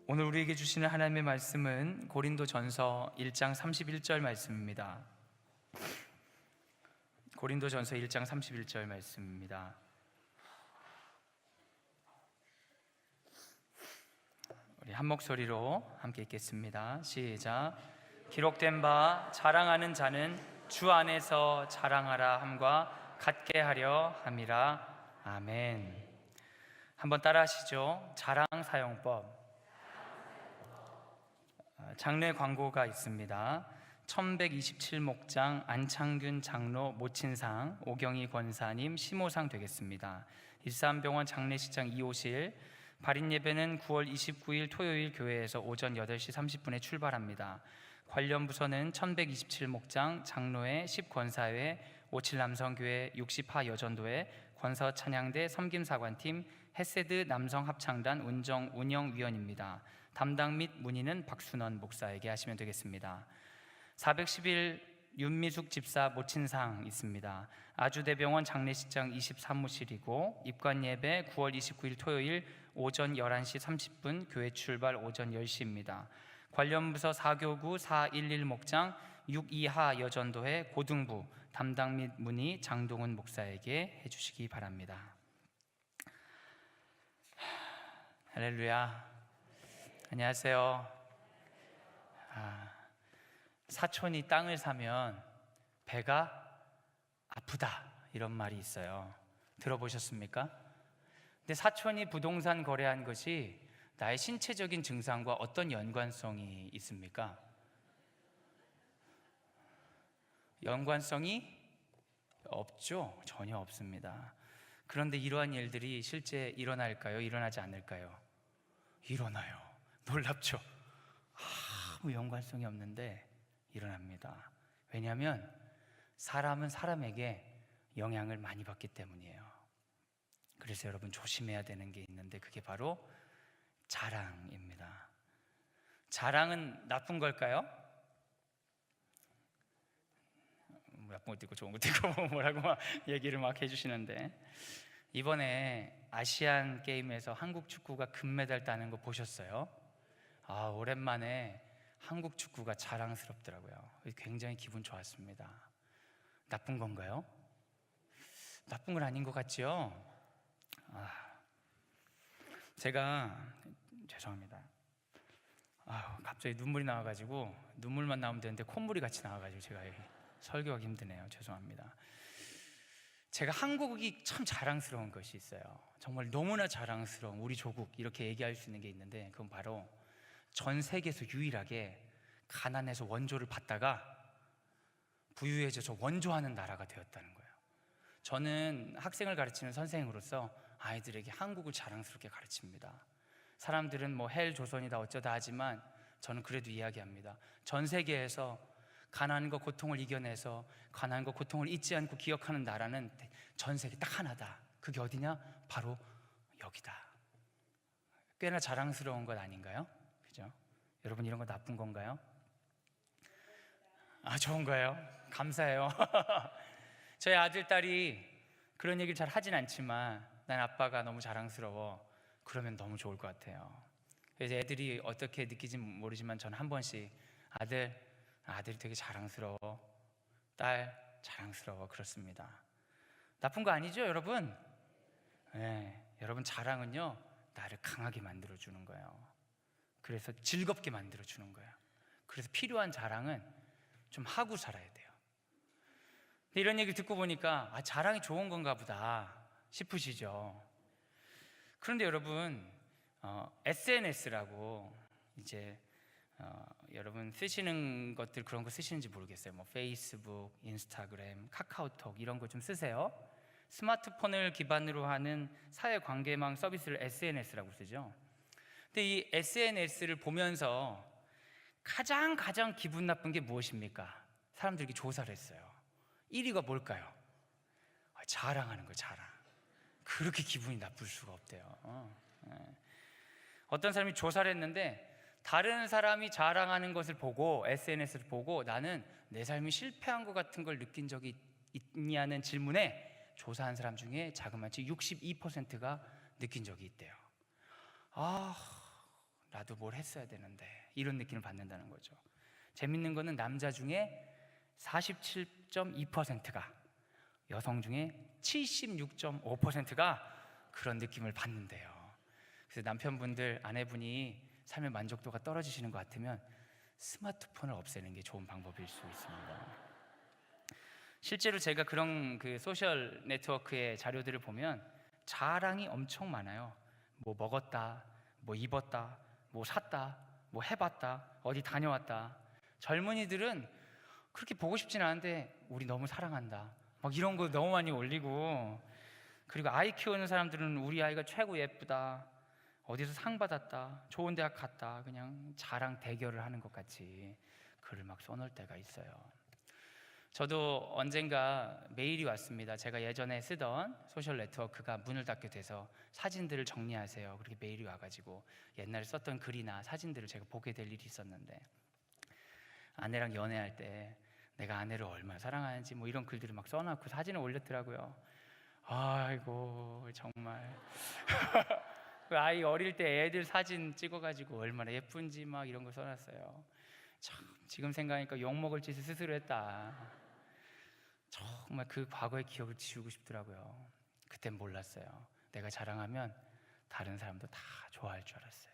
오늘 우리에게 주시는 하나님의 말씀은 고린도전서 1장 31절 말씀입니다. 고린도전서 1장 31절 말씀입니다. 우리 한 목소리로 함께 읽겠습니다. 시작. 기록된 바 자랑하는 자는 주 안에서 자랑하라 함과 같게 하려 함이라. 아멘. 한번 따라 하시죠. 자랑 사용법. 장례 광고가 있습니다. 1127목장 안창균 장로 모친상, 오경희 권사님 심호상 되겠습니다. 일산병원 장례식장 2호실. 발인 예배는 9월 29일 토요일 교회에서 오전 8시 30분에 출발합니다. 관련 부서는 1127목장 장로회 10권사회, 57 남성교회 60하 여전도회, 권서 찬양대 섬김사관팀, 헤세드 남성합창단 운영위원입니다. 담당 및 문의는 박순원 목사에게 하시면 되겠습니다. 411 윤미숙 집사 모친상 있습니다. 아주대병원 장례식장 23호실이고 입관 예배 9월 29일 토요일 오전 11시 30분, 교회 출발 오전 10시입니다. 관련 부서 4교구 411 목장 62하 여전도회 고등부, 담당 및 문의 장동훈 목사에게 해주시기 바랍니다. 할렐루야. 안녕하세요. 사촌이 땅을 사면 배가 아프다 이런 말이 있어요. 들어보셨습니까? 근데 사촌이 부동산 거래한 것이 나의 신체적인 증상과 어떤 연관성이 있습니까? 연관성이 없죠. 전혀 없습니다. 그런데 이러한 일들이 실제 일어날까요? 일어나지 않을까요? 일어나요. 놀랍죠? 아무 연관성이 없는데 일어납니다. 왜냐하면 사람은 사람에게 영향을 많이 받기 때문이에요. 그래서 여러분 조심해야 되는 게 있는데 그게 바로 자랑입니다. 자랑은 나쁜 걸까요? 나쁜 것도 있고 좋은 것도 있고 뭐라고 막 얘기를 막 해주시는데, 이번에 아시안 게임에서 한국 축구가 금메달 따는 거 보셨어요? 오랜만에 한국 축구가 자랑스럽더라고요. 굉장히 기분 좋았습니다. 나쁜 건가요? 나쁜 건 아닌 것 같죠? 제가 죄송합니다. 갑자기 눈물이 나와가지고, 눈물만 나오면 되는데 콧물이 같이 나와가지고 제가 설교하기 힘드네요. 죄송합니다. 제가 한국이 참 자랑스러운 것이 있어요. 정말 너무나 자랑스러운 우리 조국, 이렇게 얘기할 수 있는 게 있는데, 그건 바로 전 세계에서 유일하게 가난해서 원조를 받다가 부유해져서 원조하는 나라가 되었다는 거예요. 저는 학생을 가르치는 선생으로서 아이들에게 한국을 자랑스럽게 가르칩니다. 사람들은 뭐 헬 조선이다 어쩌다 하지만 저는 그래도 이야기합니다. 전 세계에서 가난과 고통을 이겨내서 가난과 고통을 잊지 않고 기억하는 나라는 전 세계 딱 하나다. 그게 어디냐? 바로 여기다. 꽤나 자랑스러운 것 아닌가요? 그죠? 여러분, 이런 거 나쁜 건가요? 좋은 거예요. 감사해요. 저희 아들, 딸이 그런 얘기를 잘 하진 않지만 난 아빠가 너무 자랑스러워, 그러면 너무 좋을 것 같아요. 그래서 애들이 어떻게 느끼지 모르지만 저는 한 번씩 아들이 되게 자랑스러워, 딸 자랑스러워, 그렇습니다. 나쁜 거 아니죠, 여러분? 네, 여러분, 자랑은요 나를 강하게 만들어주는 거예요. 그래서 즐겁게 만들어주는 거예요. 그래서 필요한 자랑은 좀 하고 살아야 돼요. 근데 이런 얘기 듣고 보니까 자랑이 좋은 건가 보다 싶으시죠? 그런데 여러분, SNS라고 이제 여러분 쓰시는 것들, 그런 거 쓰시는지 모르겠어요. 뭐 페이스북, 인스타그램, 카카오톡 이런 거 좀 쓰세요? 스마트폰을 기반으로 하는 사회관계망 서비스를 SNS라고 쓰죠. 근데 이 SNS를 보면서 가장 기분 나쁜 게 무엇입니까? 사람들이 조사를 했어요. 1위가 뭘까요? 자랑하는 거, 자랑. 그렇게 기분이 나쁠 수가 없대요. 어떤 사람이 조사를 했는데 다른 사람이 자랑하는 것을 보고, SNS를 보고 나는 내 삶이 실패한 것 같은 걸 느낀 적이 있냐는 질문에 조사한 사람 중에 자그마치 62%가 느낀 적이 있대요. 나도 뭘 했어야 되는데, 이런 느낌을 받는다는 거죠. 재밌는 거는 남자 중에 47.2%가, 여성 중에 76.5%가 그런 느낌을 받는데요. 그래서 남편분들, 아내분이 삶의 만족도가 떨어지시는 것 같으면 스마트폰을 없애는 게 좋은 방법일 수 있습니다. 실제로 제가 그런 소셜 네트워크의 자료들을 보면 자랑이 엄청 많아요. 뭐 먹었다, 뭐 입었다, 뭐 샀다, 뭐 해봤다, 어디 다녀왔다. 젊은이들은 그렇게 보고 싶진 않은데 우리 너무 사랑한다, 막 이런 거 너무 많이 올리고, 그리고 아이 키우는 사람들은 우리 아이가 최고 예쁘다, 어디서 상 받았다, 좋은 대학 갔다, 그냥 자랑 대결을 하는 것 같이 글을 막 써놓을 때가 있어요. 저도 언젠가 메일이 왔습니다. 제가 예전에 쓰던 소셜 네트워크가 문을 닫게 돼서 사진들을 정리하세요, 그렇게 메일이 와가지고 옛날에 썼던 글이나 사진들을 제가 보게 될 일이 있었는데, 아내랑 연애할 때 내가 아내를 얼마나 사랑하는지 뭐 이런 글들을 막 써놓고 사진을 올렸더라고요. 아이고 정말 그 아이 어릴 때 애들 사진 찍어가지고 얼마나 예쁜지 막 이런 거 써놨어요. 참 지금 생각하니까 욕먹을 짓을 스스로 했다. 정말 그 과거의 기억을 지우고 싶더라고요. 그땐 몰랐어요. 내가 자랑하면 다른 사람도 다 좋아할 줄 알았어요.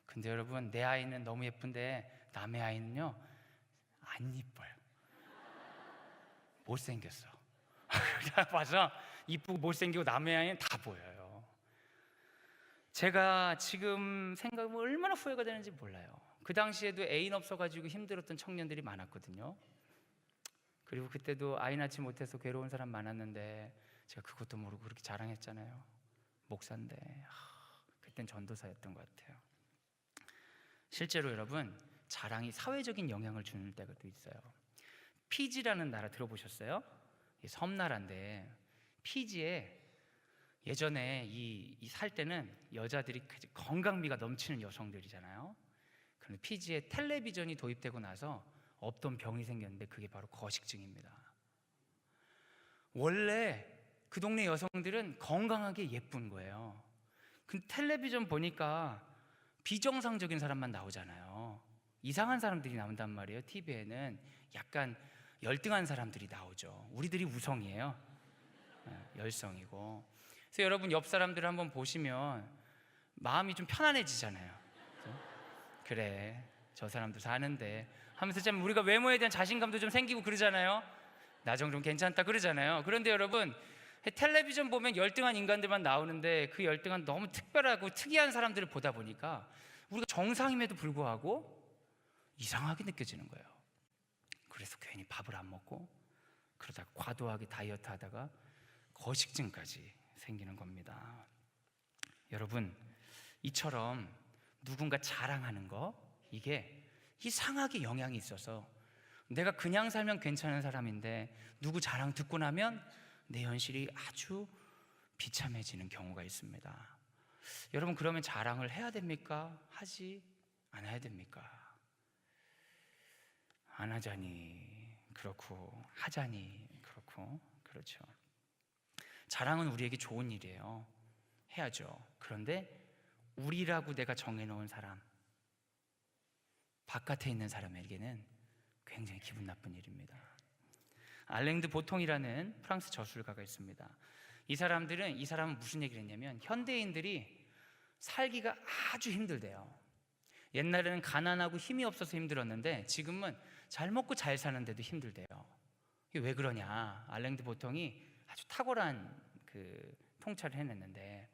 근데 여러분, 내 아이는 너무 예쁜데 남의 아이는요 안 이뻐요. 못생겼어. 그냥 봐서 이쁘고 못생기고 남의 아이는 다 보여요. 제가 지금 생각하면 얼마나 후회가 되는지 몰라요. 그 당시에도 애인 없어가지고 힘들었던 청년들이 많았거든요. 그리고 그때도 아이 낳지 못해서 괴로운 사람 많았는데 제가 그것도 모르고 그렇게 자랑했잖아요. 목사인데 그땐 전도사였던 것 같아요. 실제로 여러분, 자랑이 사회적인 영향을 주는 때가 또 있어요. 피지라는 나라 들어보셨어요? 섬나라인데, 피지에 예전에 살 때는 여자들이 건강미가 넘치는 여성들이잖아요. 그런데 피지에 텔레비전이 도입되고 나서 없던 병이 생겼는데 그게 바로 거식증입니다. 원래 그 동네 여성들은 건강하게 예쁜 거예요. 근데 텔레비전 보니까 비정상적인 사람만 나오잖아요. 이상한 사람들이 나온단 말이에요. TV에는 약간 열등한 사람들이 나오죠. 우리들이 우성이에요. 열성이고. 그래서 여러분, 옆 사람들을 한번 보시면 마음이 좀 편안해지잖아요. 그래, 저 사람도 사는데 하면서 참 우리가 외모에 대한 자신감도 좀 생기고 그러잖아요. 나 정도는 괜찮다 그러잖아요. 그런데 여러분, 텔레비전 보면 열등한 인간들만 나오는데 그 열등한 너무 특별하고 특이한 사람들을 보다 보니까 우리가 정상임에도 불구하고 이상하게 느껴지는 거예요. 그래서 괜히 밥을 안 먹고 그러다가 과도하게 다이어트 하다가 거식증까지 생기는 겁니다. 여러분, 이처럼 누군가 자랑하는 거, 이게 이상하게 영향이 있어서 내가 그냥 살면 괜찮은 사람인데 누구 자랑 듣고 나면 내 현실이 아주 비참해지는 경우가 있습니다. 여러분, 그러면 자랑을 해야 됩니까? 하지 않아야 됩니까? 안 하자니 그렇고 하자니 그렇고, 그렇죠. 자랑은 우리에게 좋은 일이에요. 해야죠. 그런데 우리라고 내가 정해놓은 사람, 바깥에 있는 사람에게는 굉장히 기분 나쁜 일입니다. 알랭드 보통이라는 프랑스 저술가가 있습니다. 이 사람은 무슨 얘기를 했냐면, 현대인들이 살기가 아주 힘들대요. 옛날에는 가난하고 힘이 없어서 힘들었는데 지금은 잘 먹고 잘 사는데도 힘들대요. 이게 왜 그러냐? 알랭드 보통이 아주 탁월한 통찰을 해냈는데,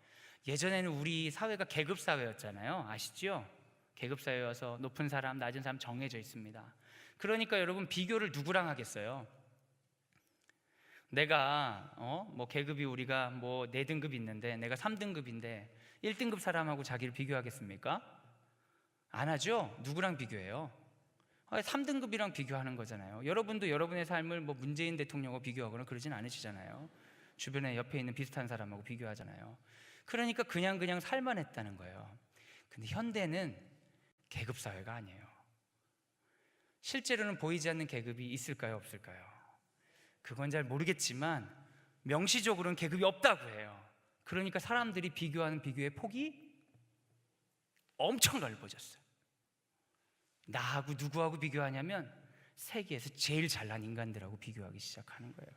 예전에는 우리 사회가 계급 사회였잖아요. 아시죠? 계급 사회여서 높은 사람, 낮은 사람 정해져 있습니다. 그러니까 여러분, 비교를 누구랑 하겠어요? 내가 뭐 계급이 우리가 뭐 4등급 있는데 내가 3등급인데 1등급 사람하고 자기를 비교하겠습니까? 안 하죠? 누구랑 비교해요? 3등급이랑 비교하는 거잖아요. 여러분도 여러분의 삶을 뭐 문재인 대통령하고 비교하거나 그러진 않으시잖아요. 주변에 옆에 있는 비슷한 사람하고 비교하잖아요. 그러니까 그냥 살만했다는 거예요. 근데 현대는 계급사회가 아니에요. 실제로는 보이지 않는 계급이 있을까요, 없을까요? 그건 잘 모르겠지만 명시적으로는 계급이 없다고 해요. 그러니까 사람들이 비교하는 비교의 폭이 엄청 넓어졌어요. 나하고 누구하고 비교하냐면 세계에서 제일 잘난 인간들하고 비교하기 시작하는 거예요.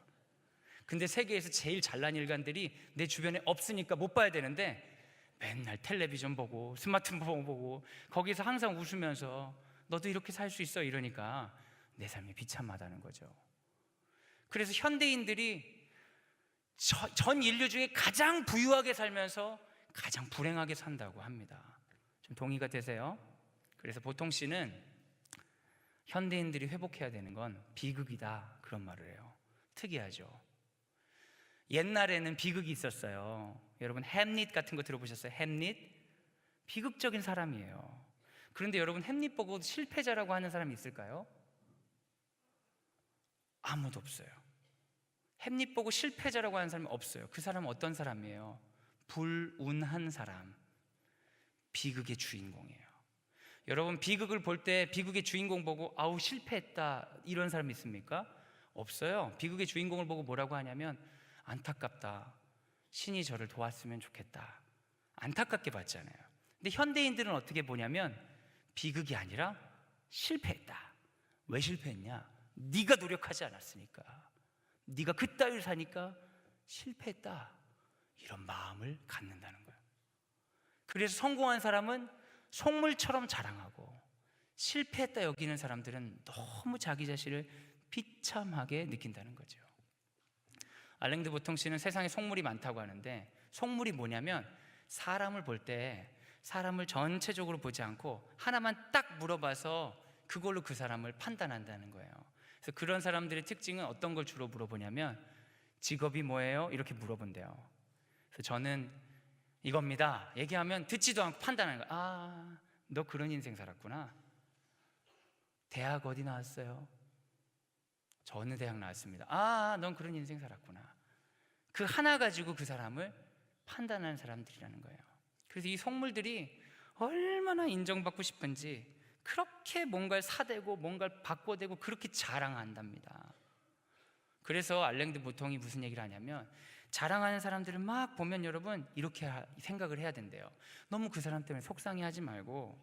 근데 세계에서 제일 잘난 인간들이 내 주변에 없으니까 못 봐야 되는데 맨날 텔레비전 보고 스마트폰 보고 거기서 항상 웃으면서 너도 이렇게 살 수 있어 이러니까 내 삶이 비참하다는 거죠. 그래서 현대인들이 전 인류 중에 가장 부유하게 살면서 가장 불행하게 산다고 합니다. 좀 동의가 되세요? 그래서 보통 씨는 현대인들이 회복해야 되는 건 비극이다 그런 말을 해요. 특이하죠. 옛날에는 비극이 있었어요. 여러분 햄릿 같은 거 들어보셨어요? 햄릿? 비극적인 사람이에요. 그런데 여러분 햄릿 보고 실패자라고 하는 사람이 있을까요? 아무도 없어요. 햄릿 보고 실패자라고 하는 사람이 없어요. 그 사람은 어떤 사람이에요? 불운한 사람, 비극의 주인공이에요. 여러분 비극을 볼 때 비극의 주인공 보고 아우 실패했다 이런 사람 있습니까? 없어요. 비극의 주인공을 보고 뭐라고 하냐면 안타깝다, 신이 저를 도왔으면 좋겠다, 안타깝게 봤잖아요. 근데 현대인들은 어떻게 보냐면 비극이 아니라 실패했다. 왜 실패했냐? 네가 노력하지 않았으니까, 네가 그따위를 사니까 실패했다 이런 마음을 갖는다는 거예요. 그래서 성공한 사람은 속물처럼 자랑하고 실패했다 여기는 사람들은 너무 자기 자신을 비참하게 느낀다는 거죠. 알랭드 보통 씨는 세상에 속물이 많다고 하는데 속물이 뭐냐면 사람을 볼 때 사람을 전체적으로 보지 않고 하나만 딱 물어봐서 그걸로 그 사람을 판단한다는 거예요. 그래서 그런 사람들의 특징은 어떤 걸 주로 물어보냐면 직업이 뭐예요? 이렇게 물어본대요. 그래서 저는 이겁니다 얘기하면 듣지도 않고 판단하는 거예요. 아, 너 그런 인생 살았구나. 대학 어디 나왔어요? 저 어느 대학 나왔습니다. 아, 넌 그런 인생 살았구나. 그 하나 가지고 그 사람을 판단하는 사람들이라는 거예요. 그래서 이 속물들이 얼마나 인정받고 싶은지 그렇게 뭔가를 사대고 뭔가를 바꿔대고 그렇게 자랑한답니다. 그래서 알랭드 보통이 무슨 얘기를 하냐면 자랑하는 사람들을 막 보면 여러분 이렇게 생각을 해야 된대요. 너무 그 사람 때문에 속상해하지 말고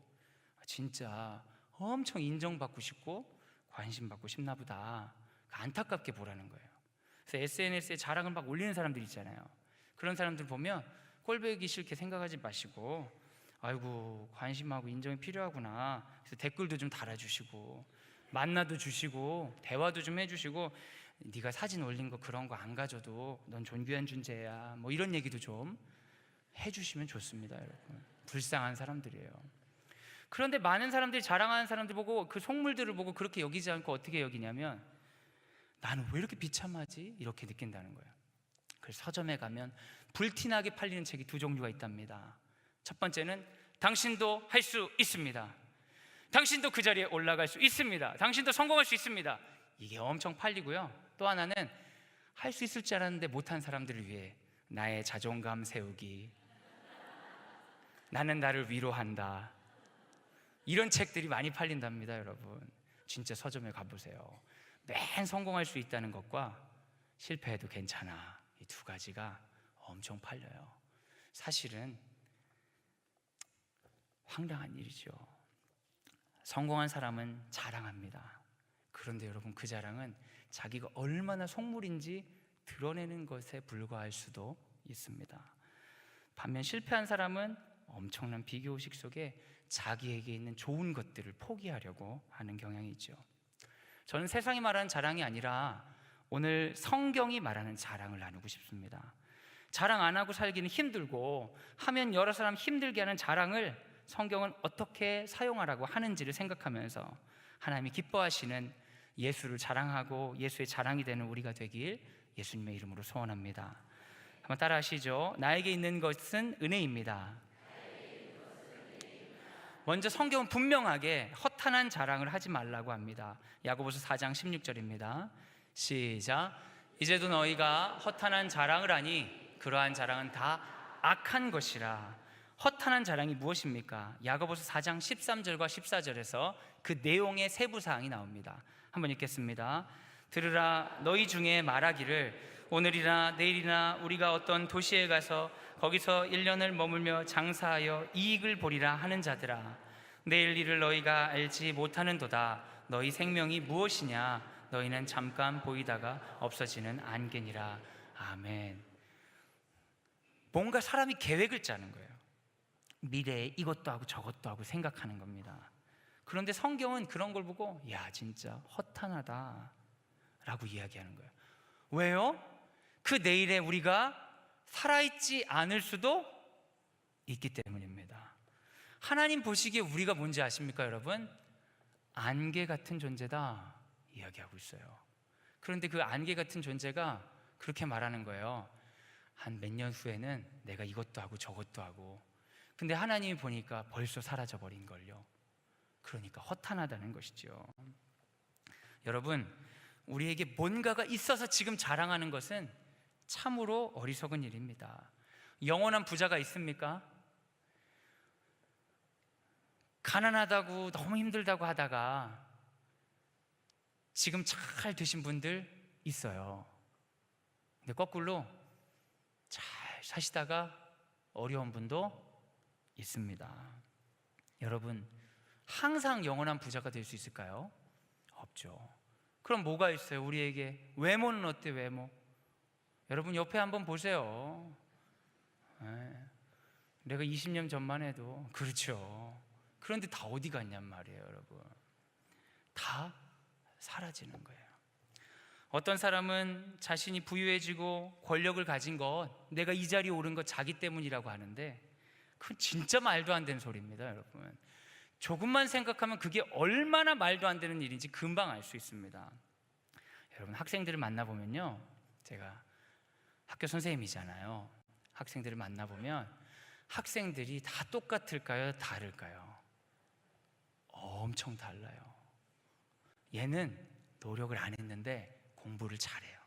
진짜 엄청 인정받고 싶고 관심받고 싶나 보다 안타깝게 보라는 거예요. 그래서 SNS에 자랑을 막 올리는 사람들 있잖아요. 그런 사람들 보면 꼴보기 싫게 생각하지 마시고 아이고 관심하고 인정이 필요하구나. 그래서 댓글도 좀 달아주시고 만나도 주시고 대화도 좀 해주시고 네가 사진 올린 거 그런 거 안 가져도 넌 존귀한 존재야 뭐 이런 얘기도 좀 해주시면 좋습니다. 여러분 불쌍한 사람들이에요. 그런데 많은 사람들이 자랑하는 사람들 보고 그 속물들을 보고 그렇게 여기지 않고 어떻게 여기냐면 나는 왜 이렇게 비참하지? 이렇게 느낀다는 거예요. 그래서 서점에 가면 불티나게 팔리는 책이 두 종류가 있답니다. 첫 번째는 당신도 할 수 있습니다. 당신도 그 자리에 올라갈 수 있습니다. 당신도 성공할 수 있습니다. 이게 엄청 팔리고요. 또 하나는 할 수 있을 줄 알았는데 못한 사람들을 위해 나의 자존감 세우기, 나는 나를 위로한다, 이런 책들이 많이 팔린답니다. 여러분 진짜 서점에 가보세요. 맨 성공할 수 있다는 것과 실패해도 괜찮아 이 두 가지가 엄청 팔려요. 사실은 황당한 일이죠. 성공한 사람은 자랑합니다. 그런데 여러분 그 자랑은 자기가 얼마나 속물인지 드러내는 것에 불과할 수도 있습니다. 반면 실패한 사람은 엄청난 비교의식 속에 자기에게 있는 좋은 것들을 포기하려고 하는 경향이 있죠. 저는 세상이 말하는 자랑이 아니라 오늘 성경이 말하는 자랑을 나누고 싶습니다. 자랑 안 하고 살기는 힘들고 하면 여러 사람 힘들게 하는 자랑을 성경은 어떻게 사용하라고 하는지를 생각하면서 하나님이 기뻐하시는 예수를 자랑하고 예수의 자랑이 되는 우리가 되길 예수님의 이름으로 소원합니다. 한번 따라 하시죠. 나에게 있는 것은 은혜입니다. 먼저 성경은 분명하게 허탄한 자랑을 하지 말라고 합니다. 야고보서 4장 16절입니다. 시작. 이제도 너희가 허탄한 자랑을 하니 그러한 자랑은 다 악한 것이라. 허탄한 자랑이 무엇입니까? 야고보서 4장 13절과 14절에서 그 내용의 세부 사항이 나옵니다. 한번 읽겠습니다. 들으라, 너희 중에 말하기를 오늘이나 내일이나 우리가 어떤 도시에 가서 거기서 1년을 머물며 장사하여 이익을 보리라 하는 자들아, 내일 일을 너희가 알지 못하는도다. 너희 생명이 무엇이냐? 너희는 잠깐 보이다가 없어지는 안개니라. 아멘. 뭔가 사람이 계획을 짜는 거예요. 미래에 이것도 하고 저것도 하고 생각하는 겁니다. 그런데 성경은 그런 걸 보고 야, 진짜 허탄하다 라고 이야기하는 거예요. 왜요? 그 내일에 우리가 살아있지 않을 수도 있기 때문입니다. 하나님 보시기에 우리가 뭔지 아십니까, 여러분? 안개 같은 존재다 이야기하고 있어요. 그런데 그 안개 같은 존재가 그렇게 말하는 거예요. 한 몇 년 후에는 내가 이것도 하고 저것도 하고. 근데 하나님이 보니까 벌써 사라져버린 걸요. 그러니까 허탄하다는 것이죠. 여러분, 우리에게 뭔가가 있어서 지금 자랑하는 것은 참으로 어리석은 일입니다. 영원한 부자가 있습니까? 가난하다고 너무 힘들다고 하다가 지금 잘 되신 분들 있어요. 근데 거꾸로 잘 사시다가 어려운 분도 있습니다. 여러분, 항상 영원한 부자가 될 수 있을까요? 없죠. 그럼 뭐가 있어요? 우리에게 외모는 어때? 외모. 여러분 옆에 한번 보세요. 내가 20년 전만 해도 그렇죠. 그런데 다 어디 갔냔 말이에요, 여러분. 다 사라지는 거예요. 어떤 사람은 자신이 부유해지고 권력을 가진 것, 내가 이 자리에 오른 것 자기 때문이라고 하는데 그건 진짜 말도 안 되는 소리입니다, 여러분. 조금만 생각하면 그게 얼마나 말도 안 되는 일인지 금방 알 수 있습니다. 여러분, 학생들을 만나보면요, 제가 학교 선생님이잖아요. 학생들을 만나보면 학생들이 다 똑같을까요? 다를까요? 엄청 달라요. 얘는 노력을 안 했는데 공부를 잘해요.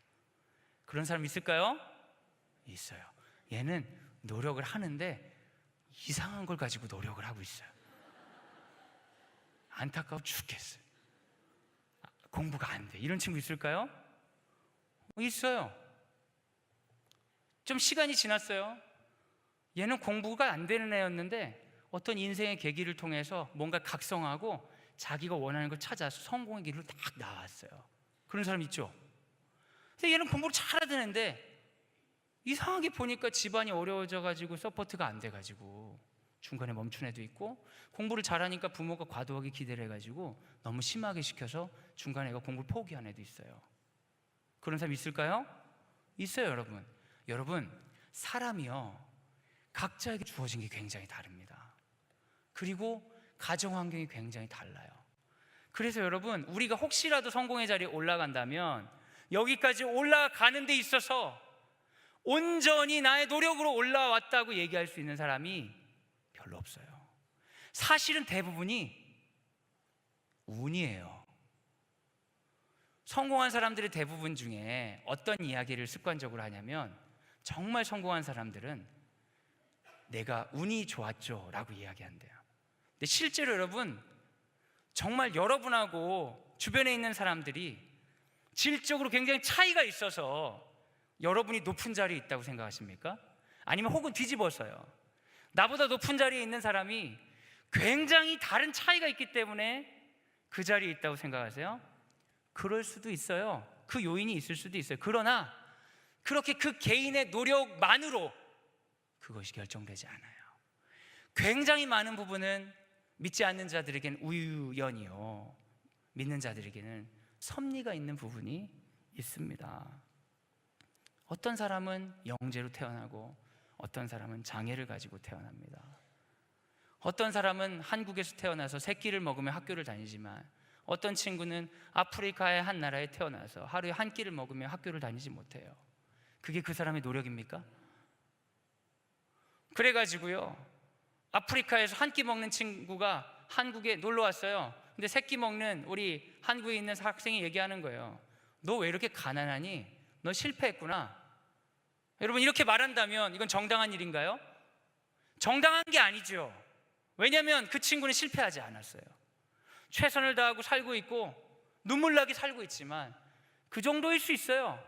그런 사람 있을까요? 있어요. 얘는 노력을 하는데 이상한 걸 가지고 노력을 하고 있어요. 안타까워 죽겠어요. 공부가 안 돼. 이런 친구 있을까요? 있어요. 좀 시간이 지났어요. 얘는 공부가 안 되는 애였는데 어떤 인생의 계기를 통해서 뭔가 각성하고 자기가 원하는 걸 찾아서 성공의 길로 딱 나왔어요. 그런 사람 있죠? 근데 얘는 공부를 잘하던 애인데 이상하게 보니까 집안이 어려워져가지고 서포트가 안 돼가지고 중간에 멈춘 애도 있고, 공부를 잘하니까 부모가 과도하게 기대를 해가지고 너무 심하게 시켜서 중간에 애가 공부를 포기한 애도 있어요. 그런 사람 있을까요? 있어요, 여러분. 여러분, 사람이요, 각자에게 주어진 게 굉장히 다릅니다. 그리고 가정 환경이 굉장히 달라요. 그래서 여러분, 우리가 혹시라도 성공의 자리에 올라간다면 여기까지 올라가는 데 있어서 온전히 나의 노력으로 올라왔다고 얘기할 수 있는 사람이 별로 없어요. 사실은 대부분이 운이에요. 성공한 사람들의 대부분 중에 어떤 이야기를 습관적으로 하냐면, 정말 성공한 사람들은 내가 운이 좋았죠 라고 이야기한대요. 근데 실제로 여러분, 정말 여러분하고 주변에 있는 사람들이 질적으로 굉장히 차이가 있어서 여러분이 높은 자리에 있다고 생각하십니까? 아니면 혹은 뒤집어서요, 나보다 높은 자리에 있는 사람이 굉장히 다른 차이가 있기 때문에 그 자리에 있다고 생각하세요? 그럴 수도 있어요. 그 요인이 있을 수도 있어요. 그러나 그렇게 그 개인의 노력만으로 그것이 결정되지 않아요. 굉장히 많은 부분은 믿지 않는 자들에게는 우연이요, 믿는 자들에게는 섭리가 있는 부분이 있습니다. 어떤 사람은 영재로 태어나고 어떤 사람은 장애를 가지고 태어납니다. 어떤 사람은 한국에서 태어나서 새끼를 먹으며 학교를 다니지만 어떤 친구는 아프리카의 한 나라에 태어나서 하루에 한 끼를 먹으며 학교를 다니지 못해요. 그게 그 사람의 노력입니까? 그래가지고요, 아프리카에서 한 끼 먹는 친구가 한국에 놀러 왔어요. 근데 세 끼 먹는 우리 한국에 있는 학생이 얘기하는 거예요. 너 왜 이렇게 가난하니? 너 실패했구나. 여러분, 이렇게 말한다면 이건 정당한 일인가요? 정당한 게 아니죠. 왜냐하면 그 친구는 실패하지 않았어요. 최선을 다하고 살고 있고 눈물 나게 살고 있지만 그 정도일 수 있어요.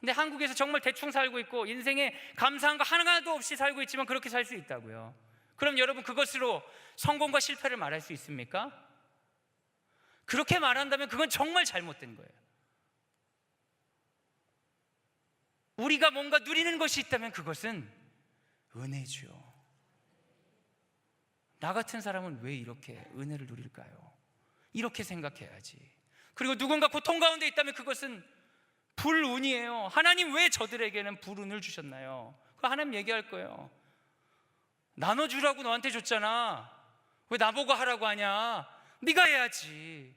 근데 한국에서 정말 대충 살고 있고 인생에 감사한 거 하나도 없이 살고 있지만 그렇게 살 수 있다고요. 그럼 여러분 그것으로 성공과 실패를 말할 수 있습니까? 그렇게 말한다면 그건 정말 잘못된 거예요. 우리가 뭔가 누리는 것이 있다면 그것은 은혜죠. 나 같은 사람은 왜 이렇게 은혜를 누릴까요? 이렇게 생각해야지. 그리고 누군가 고통 가운데 있다면 그것은 불운이에요. 하나님 왜 저들에게는 불운을 주셨나요? 하나님 얘기할 거예요. 나눠주라고 너한테 줬잖아. 왜 나보고 하라고 하냐? 네가 해야지.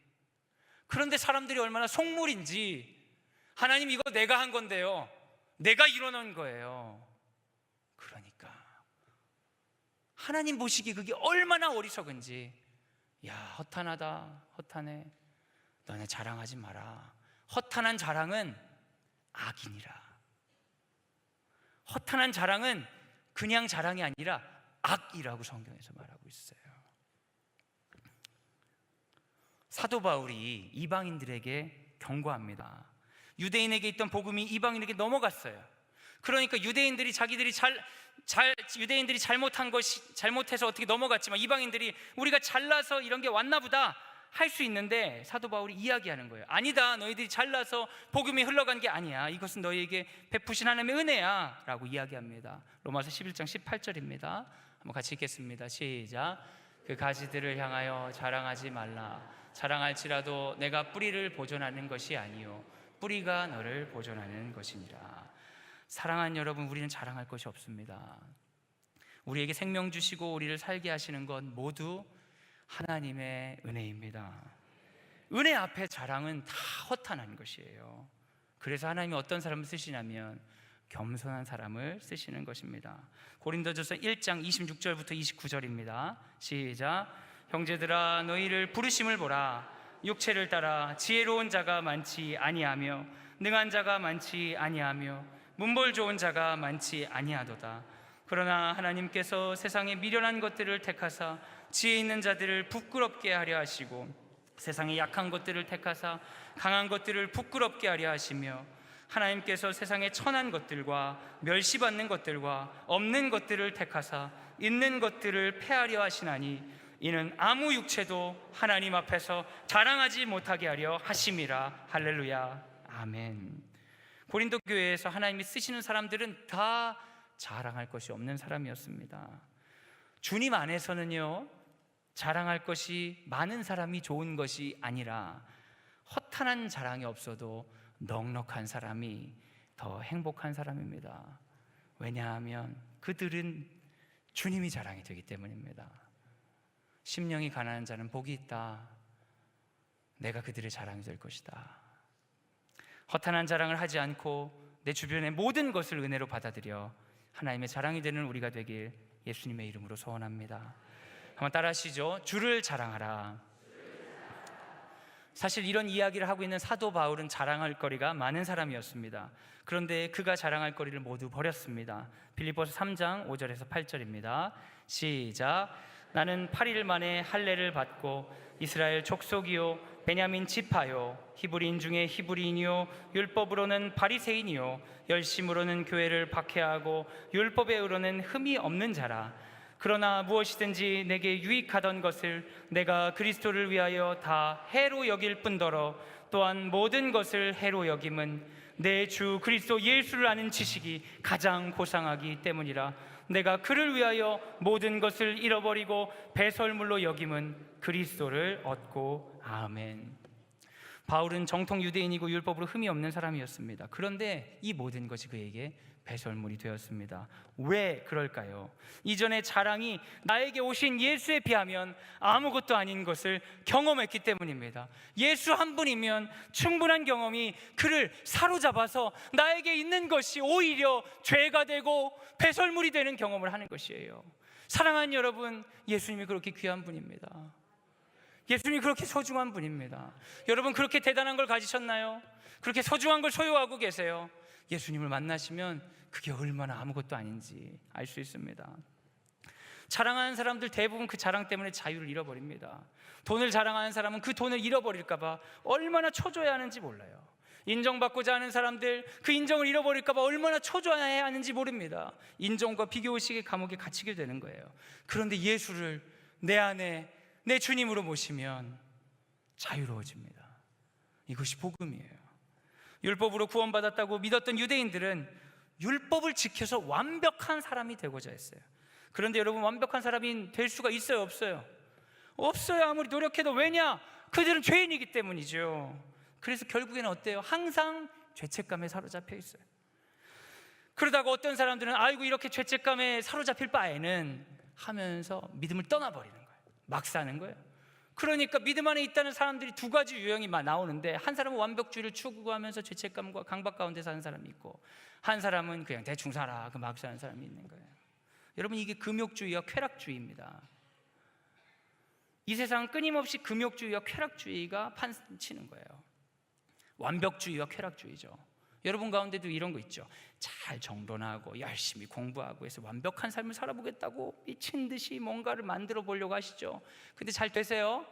그런데 사람들이 얼마나 속물인지, 하나님 이거 내가 한 건데요, 내가 이뤄놓은 거예요. 그러니까 하나님 보시기 그게 얼마나 어리석은지, 야 허탄하다, 허탄해, 너네 자랑하지 마라. 허탄한 자랑은 악이니라. 허탄한 자랑은 그냥 자랑이 아니라 악이라고 성경에서 말하고 있어요. 사도 바울이 이방인들에게 경고합니다. 유대인에게 있던 복음이 이방인에게 넘어갔어요. 그러니까 유대인들이 자기들이 유대인들이 잘못해서 어떻게 넘어갔지만 이방인들이 우리가 잘나서 이런 게 왔나 보다 할 수 있는데, 사도 바울이 이야기하는 거예요. 아니다, 너희들이 잘나서 복음이 흘러간 게 아니야. 이것은 너희에게 베푸신 하나님의 은혜야 라고 이야기합니다. 로마서 11장 18절입니다 한번 같이 읽겠습니다. 시작. 그 가지들을 향하여 자랑하지 말라. 자랑할지라도 내가 뿌리를 보존하는 것이 아니요 뿌리가 너를 보존하는 것이니라. 사랑하는 여러분, 우리는 자랑할 것이 없습니다. 우리에게 생명 주시고 우리를 살게 하시는 건 모두 하나님의 은혜입니다. 은혜 앞에 자랑은 다 허탄한 것이에요. 그래서 하나님이 어떤 사람을 쓰시냐면 겸손한 사람을 쓰시는 것입니다. 고린도전서 1장 26절부터 29절입니다 시작. 형제들아, 너희를 부르심을 보라. 육체를 따라 지혜로운 자가 많지 아니하며 능한 자가 많지 아니하며 문벌 좋은 자가 많지 아니하도다. 그러나 하나님께서 세상의 미련한 것들을 택하사 지혜 있는 자들을 부끄럽게 하려 하시고 세상의 약한 것들을 택하사 강한 것들을 부끄럽게 하려 하시며 하나님께서 세상의 천한 것들과 멸시받는 것들과 없는 것들을 택하사 있는 것들을 폐하려 하시나니 이는 아무 육체도 하나님 앞에서 자랑하지 못하게 하려 하심이라. 할렐루야, 아멘. 고린도 교회에서 하나님이 쓰시는 사람들은 다 자랑할 것이 없는 사람이었습니다. 주님 안에서는요, 자랑할 것이 많은 사람이 좋은 것이 아니라 허탄한 자랑이 없어도 넉넉한 사람이 더 행복한 사람입니다. 왜냐하면 그들은 주님이 자랑이 되기 때문입니다. 심령이 가난한 자는 복이 있다. 내가 그들의 자랑이 될 것이다. 허탄한 자랑을 하지 않고 내 주변의 모든 것을 은혜로 받아들여 하나님의 자랑이 되는 우리가 되길 예수님의 이름으로 소원합니다. 한번 따라 하시죠. 주를 자랑하라. 사실 이런 이야기를 하고 있는 사도 바울은 자랑할 거리가 많은 사람이었습니다. 그런데 그가 자랑할 거리를 모두 버렸습니다. 빌립보서 3장 5절에서 8절입니다 시작. 나는 8일 만에 할례를 받고 이스라엘 족속이요 베냐민 지파요 히브리인 중에 히브리인이요 율법으로는 바리새인이요 열심으로는 교회를 박해하고 율법에 의로는 흠이 없는 자라. 그러나 무엇이든지 내게 유익하던 것을 내가 그리스도를 위하여 다 해로 여길 뿐더러 또한 모든 것을 해로 여김은 내 주 그리스도 예수를 아는 지식이 가장 고상하기 때문이라. 내가 그를 위하여 모든 것을 잃어버리고 배설물로 여김은 그리스도를 얻고. 아멘. 바울은 정통 유대인이고 율법으로 흠이 없는 사람이었습니다. 그런데 이 모든 것이 그에게 배설물이 되었습니다. 왜 그럴까요? 이전의 자랑이 나에게 오신 예수에 비하면 아무것도 아닌 것을 경험했기 때문입니다. 예수 한 분이면 충분한 경험이 그를 사로잡아서 나에게 있는 것이 오히려 죄가 되고 배설물이 되는 경험을 하는 것이에요. 사랑하는 여러분, 예수님이 그렇게 귀한 분입니다. 예수님이 그렇게 소중한 분입니다. 여러분, 그렇게 대단한 걸 가지셨나요? 그렇게 소중한 걸 소유하고 계세요? 예수님을 만나시면 그게 얼마나 아무것도 아닌지 알 수 있습니다. 자랑하는 사람들 대부분 그 자랑 때문에 자유를 잃어버립니다. 돈을 자랑하는 사람은 그 돈을 잃어버릴까 봐 얼마나 초조해하는지 몰라요. 인정받고자 하는 사람들, 그 인정을 잃어버릴까 봐 얼마나 초조해야 하는지 모릅니다. 인정과 비교의식의 감옥에 갇히게 되는 거예요. 그런데 예수를 내 안에 내 주님으로 모시면 자유로워집니다. 이것이 복음이에요. 율법으로 구원받았다고 믿었던 유대인들은 율법을 지켜서 완벽한 사람이 되고자 했어요. 그런데 여러분, 완벽한 사람이 될 수가 있어요, 없어요? 없어요. 아무리 노력해도. 왜냐? 그들은 죄인이기 때문이죠. 그래서 결국에는 어때요? 항상 죄책감에 사로잡혀 있어요. 그러다가 어떤 사람들은 아이고 이렇게 죄책감에 사로잡힐 바에는 하면서 믿음을 떠나버리는 거예요. 막 사는 거예요. 그러니까 믿음 안에 있다는 사람들이 두 가지 유형이 나오는데, 한 사람은 완벽주의를 추구하면서 죄책감과 강박 가운데 사는 사람이 있고, 한 사람은 그냥 대충 살아 막 사는 사람이 있는 거예요. 여러분, 이게 금욕주의와 쾌락주의입니다. 이 세상은 끊임없이 금욕주의와 쾌락주의가 판치는 거예요. 완벽주의와 쾌락주의죠. 여러분 가운데도 이런 거 있죠. 잘 정돈하고 열심히 공부하고 해서 완벽한 삶을 살아보겠다고 미친 듯이 뭔가를 만들어 보려고 하시죠. 근데 잘 되세요?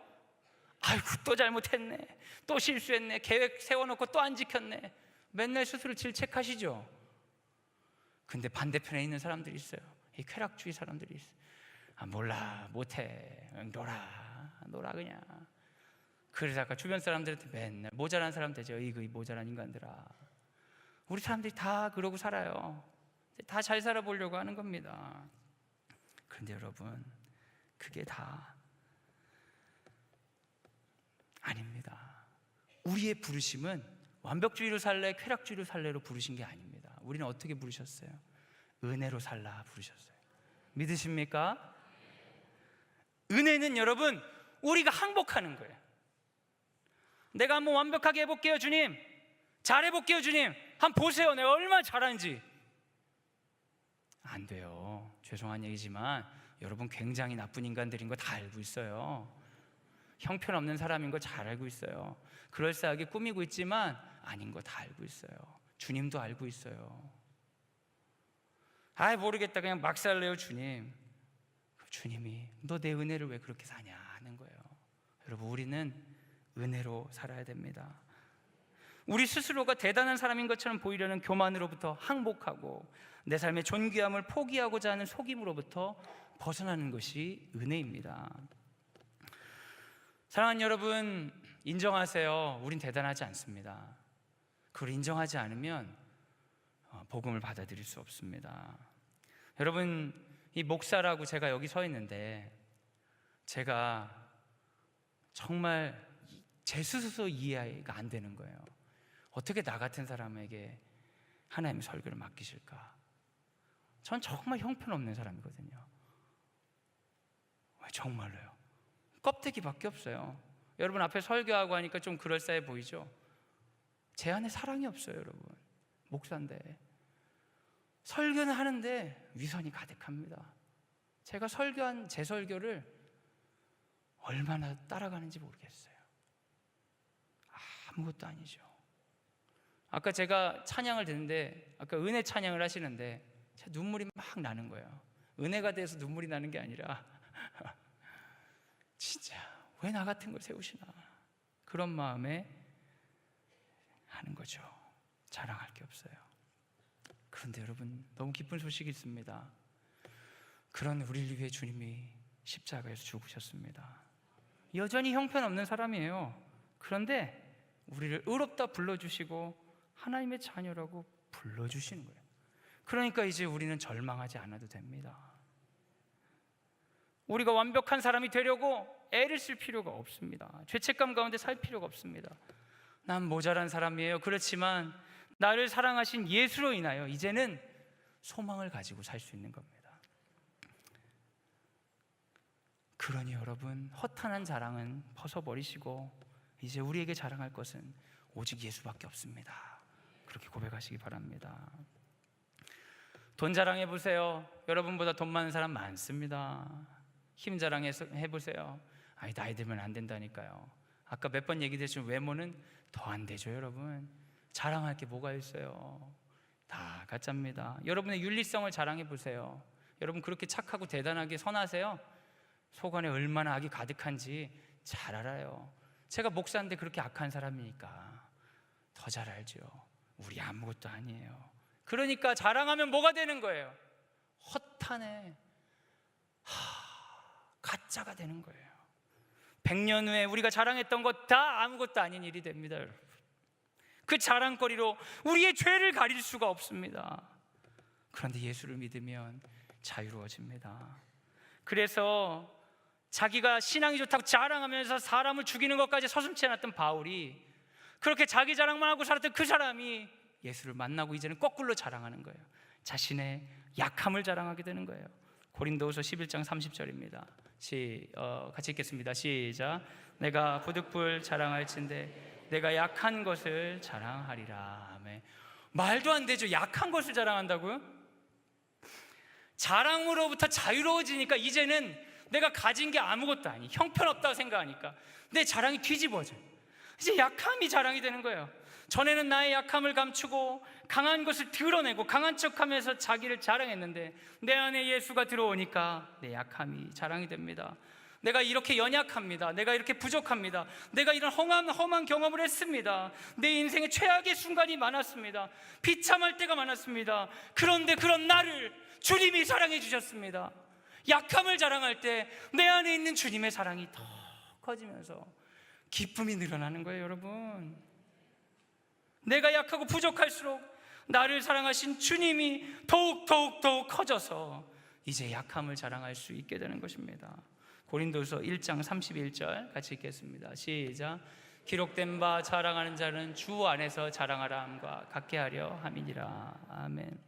아이고 또 잘못했네, 또 실수했네, 계획 세워놓고 또 안 지켰네, 맨날 스스로 질책하시죠. 근데 반대편에 있는 사람들이 있어요. 이 쾌락주의 사람들이 있어요. 아 몰라, 못해, 놀아 그냥. 그래서 아까 주변 사람들한테 맨날 모자란 사람 되죠. 이 모자란 인간들아. 우리 사람들이 다 그러고 살아요. 다 잘 살아보려고 하는 겁니다. 그런데 여러분, 그게 다 아닙니다. 우리의 부르심은 완벽주의로 살래, 쾌락주의로 살래로 부르신 게 아닙니다. 우리는 어떻게 부르셨어요? 은혜로 살라 부르셨어요. 믿으십니까? 은혜는 여러분, 우리가 항복하는 거예요. 내가 한번 완벽하게 해볼게요 주님, 잘해볼게요 주님, 한번 보세요 내가 얼마나 잘하는지. 안 돼요. 죄송한 얘기지만 여러분 굉장히 나쁜 인간들인 거 다 알고 있어요. 형편없는 사람인 거 잘 알고 있어요. 그럴싸하게 꾸미고 있지만 아닌 거 다 알고 있어요. 주님도 알고 있어요. 아이 모르겠다 그냥 막 살래요 주님. 주님이 너 내 은혜를 왜 그렇게 사냐 하는 거예요. 여러분, 우리는 은혜로 살아야 됩니다. 우리 스스로가 대단한 사람인 것처럼 보이려는 교만으로부터 항복하고, 내 삶의 존귀함을 포기하고자 하는 속임으로부터 벗어나는 것이 은혜입니다. 사랑하는 여러분, 인정하세요. 우린 대단하지 않습니다. 그걸 인정하지 않으면 복음을 받아들일 수 없습니다. 여러분, 이 목사라고 제가 여기 서 있는데, 제가 정말 제 스스로 이해가 안 되는 거예요. 어떻게 나 같은 사람에게 하나님의 설교를 맡기실까? 전 정말 형편없는 사람이거든요. 정말로요. 껍데기밖에 없어요. 여러분 앞에 설교하고 하니까 좀 그럴싸해 보이죠? 제 안에 사랑이 없어요. 여러분, 목사인데 설교는 하는데 위선이 가득합니다. 제가 설교한 제 설교를 얼마나 따라가는지 모르겠어요. 아무것도 아니죠. 아까 제가 찬양을 듣는데, 아까 은혜 찬양을 하시는데 제 눈물이 막 나는 거예요. 은혜가 돼서 눈물이 나는 게 아니라 진짜 왜 나 같은 걸 세우시나, 그런 마음에 하는 거죠. 자랑할 게 없어요. 그런데 여러분, 너무 기쁜 소식이 있습니다. 그런 우리를 위해 주님이 십자가에서 죽으셨습니다. 여전히 형편없는 사람이에요. 그런데 우리를 의롭다 불러주시고 하나님의 자녀라고 불러주시는 거예요. 그러니까 이제 우리는 절망하지 않아도 됩니다. 우리가 완벽한 사람이 되려고 애를 쓸 필요가 없습니다. 죄책감 가운데 살 필요가 없습니다. 난 모자란 사람이에요. 그렇지만 나를 사랑하신 예수로 인하여 이제는 소망을 가지고 살 수 있는 겁니다. 그러니 여러분, 허탄한 자랑은 벗어버리시고 이제 우리에게 자랑할 것은 오직 예수밖에 없습니다. 그렇게 고백하시기 바랍니다. 돈 자랑해 보세요. 여러분보다 돈 많은 사람 많습니다. 힘 자랑해 보세요. 아니, 나이 들면 안 된다니까요. 아까 몇 번 얘기됐지만 외모는 더 안 되죠. 여러분, 자랑할 게 뭐가 있어요? 다 가짜입니다. 여러분의 윤리성을 자랑해 보세요. 여러분 그렇게 착하고 대단하게 선하세요? 속 안에 얼마나 악이 가득한지 잘 알아요. 제가 목사인데 그렇게 악한 사람이니까 더 잘 알죠. 우리 아무것도 아니에요. 그러니까 자랑하면 뭐가 되는 거예요? 허탄해, 가짜가 되는 거예요. 100년 후에 우리가 자랑했던 것 다 아무것도 아닌 일이 됩니다, 여러분. 그 자랑거리로 우리의 죄를 가릴 수가 없습니다. 그런데 예수를 믿으면 자유로워집니다. 그래서 자기가 신앙이 좋다고 자랑하면서 사람을 죽이는 것까지 서슴지 않았던 바울이, 그렇게 자기 자랑만 하고 살았던 그 사람이 예수를 만나고 이제는 거꾸로 자랑하는 거예요. 자신의 약함을 자랑하게 되는 거예요. 고린도후서 11장 30절입니다. 같이 읽겠습니다. 시작. 내가 부득불 자랑할진대 내가 약한 것을 자랑하리라. 아멘. 말도 안 되죠. 약한 것을 자랑한다고요? 자랑으로부터 자유로워지니까 이제는 내가 가진 게 아무것도 아니, 형편없다고 생각하니까 내 자랑이 뒤집어져요. 이제 약함이 자랑이 되는 거예요. 전에는 나의 약함을 감추고 강한 것을 드러내고 강한 척하면서 자기를 자랑했는데, 내 안에 예수가 들어오니까 내 약함이 자랑이 됩니다. 내가 이렇게 연약합니다. 내가 이렇게 부족합니다. 내가 이런 험한 경험을 했습니다. 내 인생에 최악의 순간이 많았습니다. 비참할 때가 많았습니다. 그런데 그런 나를 주님이 사랑해 주셨습니다. 약함을 자랑할 때 내 안에 있는 주님의 사랑이 더 커지면서 기쁨이 늘어나는 거예요, 여러분. 내가 약하고 부족할수록 나를 사랑하신 주님이 더욱 커져서 이제 약함을 자랑할 수 있게 되는 것입니다. 고린도서 1장 31절 같이 읽겠습니다. 시작. 기록된 바 자랑하는 자는 주 안에서 자랑하라 함과 같게 하려 함이니라. 아멘.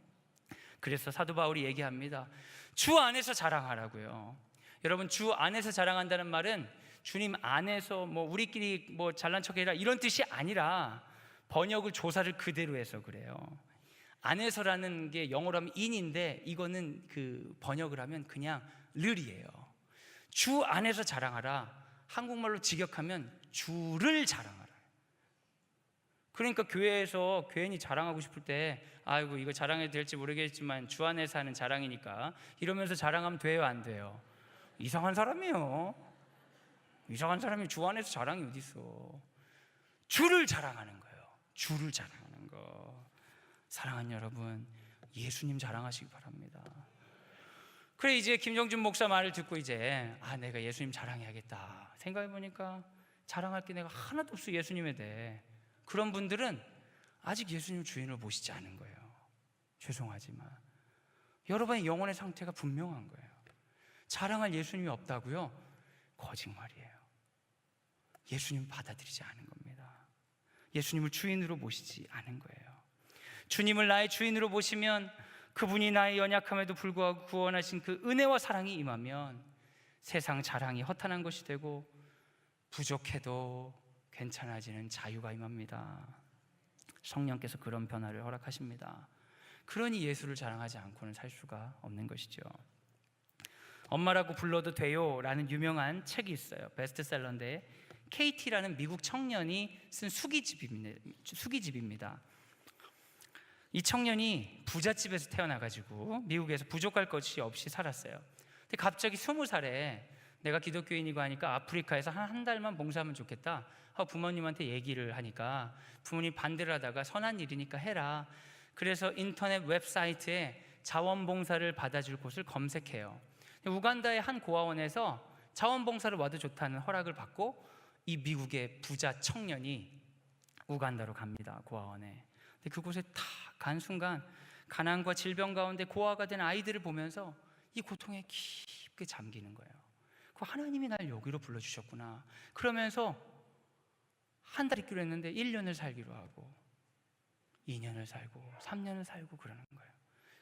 그래서 사도 바울이 얘기합니다. 주 안에서 자랑하라고요. 여러분, 주 안에서 자랑한다는 말은 주님 안에서 우리끼리 잘난 척해라 이런 뜻이 아니라, 번역을 조사를 그대로 해서 그래요. 안에서라는 게 영어로 하면 in인데 이거는 그 번역을 하면 그냥 르이에요. 주 안에서 자랑하라. 한국말로 직역하면 주를 자랑하라. 그러니까 교회에서 괜히 자랑하고 싶을 때, 아이고 이거 자랑해도 될지 모르겠지만 주 안에서 하는 자랑이니까 이러면서 자랑하면 돼요, 안 돼요? 이상한 사람이에요. 이상한 사람이 주 안에서 자랑이 어디 있어? 주를 자랑하는 거예요. 주를 자랑하는 거. 사랑하는 여러분, 예수님 자랑하시기 바랍니다. 그래, 이제 김정준 목사 말을 듣고 이제 내가 예수님 자랑해야겠다 생각해보니까 자랑할 게 내가 하나도 없어, 예수님에 대해. 그런 분들은 아직 예수님 주인을 모시지 않은 거예요. 죄송하지만 여러분의 영혼의 상태가 분명한 거예요. 자랑할 예수님이 없다고요? 거짓말이에요. 예수님 받아들이지 않은 겁니다. 예수님을 주인으로 모시지 않은 거예요. 주님을 나의 주인으로 모시면 그분이 나의 연약함에도 불구하고 구원하신 그 은혜와 사랑이 임하면 세상 자랑이 허탄한 것이 되고 부족해도 괜찮아지는 자유가 임합니다. 성령께서 그런 변화를 허락하십니다. 그러니 예수를 자랑하지 않고는 살 수가 없는 것이죠. 엄마라고 불러도 돼요 라는 유명한 책이 있어요. 베스트셀러인데 KT라는 미국 청년이 쓴 수기집입니다. 이 청년이 부잣집에서 태어나가지고 미국에서 부족할 것이 없이 살았어요. 근데 갑자기 20살에 내가 기독교인이고 하니까 아프리카에서 한 달만 봉사하면 좋겠다 하고 부모님한테 얘기를 하니까 부모님이 반대를 하다가 선한 일이니까 해라. 그래서 인터넷 웹사이트에 자원봉사를 받아줄 곳을 검색해요. 우간다의 한 고아원에서 자원봉사를 와도 좋다는 허락을 받고 이 미국의 부자 청년이 우간다로 갑니다. 고아원에. 근데 그곳에 딱 간 순간 가난과 질병 가운데 고아가 된 아이들을 보면서 이 고통에 깊게 잠기는 거예요. 그 하나님이 날 여기로 불러주셨구나. 그러면서 한 달 있기로 했는데 1년을 살기로 하고 2년을 살고 3년을 살고 그러는 거예요.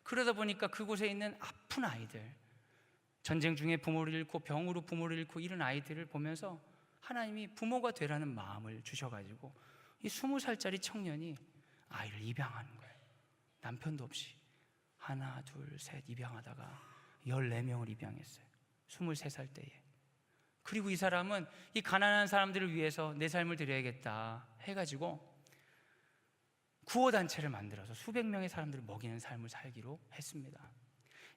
그러다 보니까 그곳에 있는 아픈 아이들, 전쟁 중에 부모를 잃고 병으로 부모를 잃고 이런 아이들을 보면서 하나님이 부모가 되라는 마음을 주셔가지고 이 20살짜리 청년이 아이를 입양하는 거예요. 남편도 없이 하나 둘 셋 입양하다가 14명을 입양했어요. 23살 때에. 그리고 이 사람은 이 가난한 사람들을 위해서 내 삶을 드려야겠다 해가지고 구호단체를 만들어서 수백 명의 사람들을 먹이는 삶을 살기로 했습니다.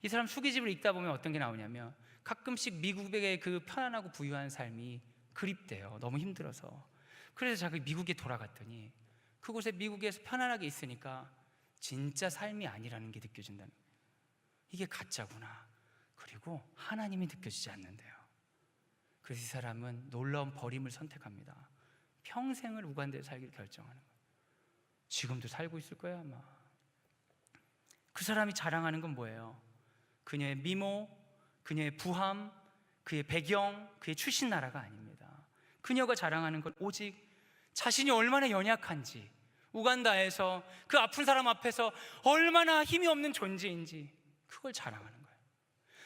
이 사람 수기집을 읽다 보면 어떤 게 나오냐면 가끔씩 미국의 그 편안하고 부유한 삶이 그립대요. 너무 힘들어서. 그래서 자기 미국에 돌아갔더니 그곳에 미국에서 편안하게 있으니까 진짜 삶이 아니라는 게 느껴진다는 거예요. 이게 가짜구나. 그리고 하나님이 느껴지지 않는데요. 그래서 이 사람은 놀라운 버림을 선택합니다. 평생을 우간다에 살기를 결정하는 거예요. 지금도 살고 있을 거예요 아마. 그 사람이 자랑하는 건 뭐예요? 그녀의 미모, 그녀의 부함, 그의 배경, 그의 출신 나라가 아닙니다. 그녀가 자랑하는 건 오직 자신이 얼마나 연약한지, 우간다에서 그 아픈 사람 앞에서 얼마나 힘이 없는 존재인지 그걸 자랑하는 거예요.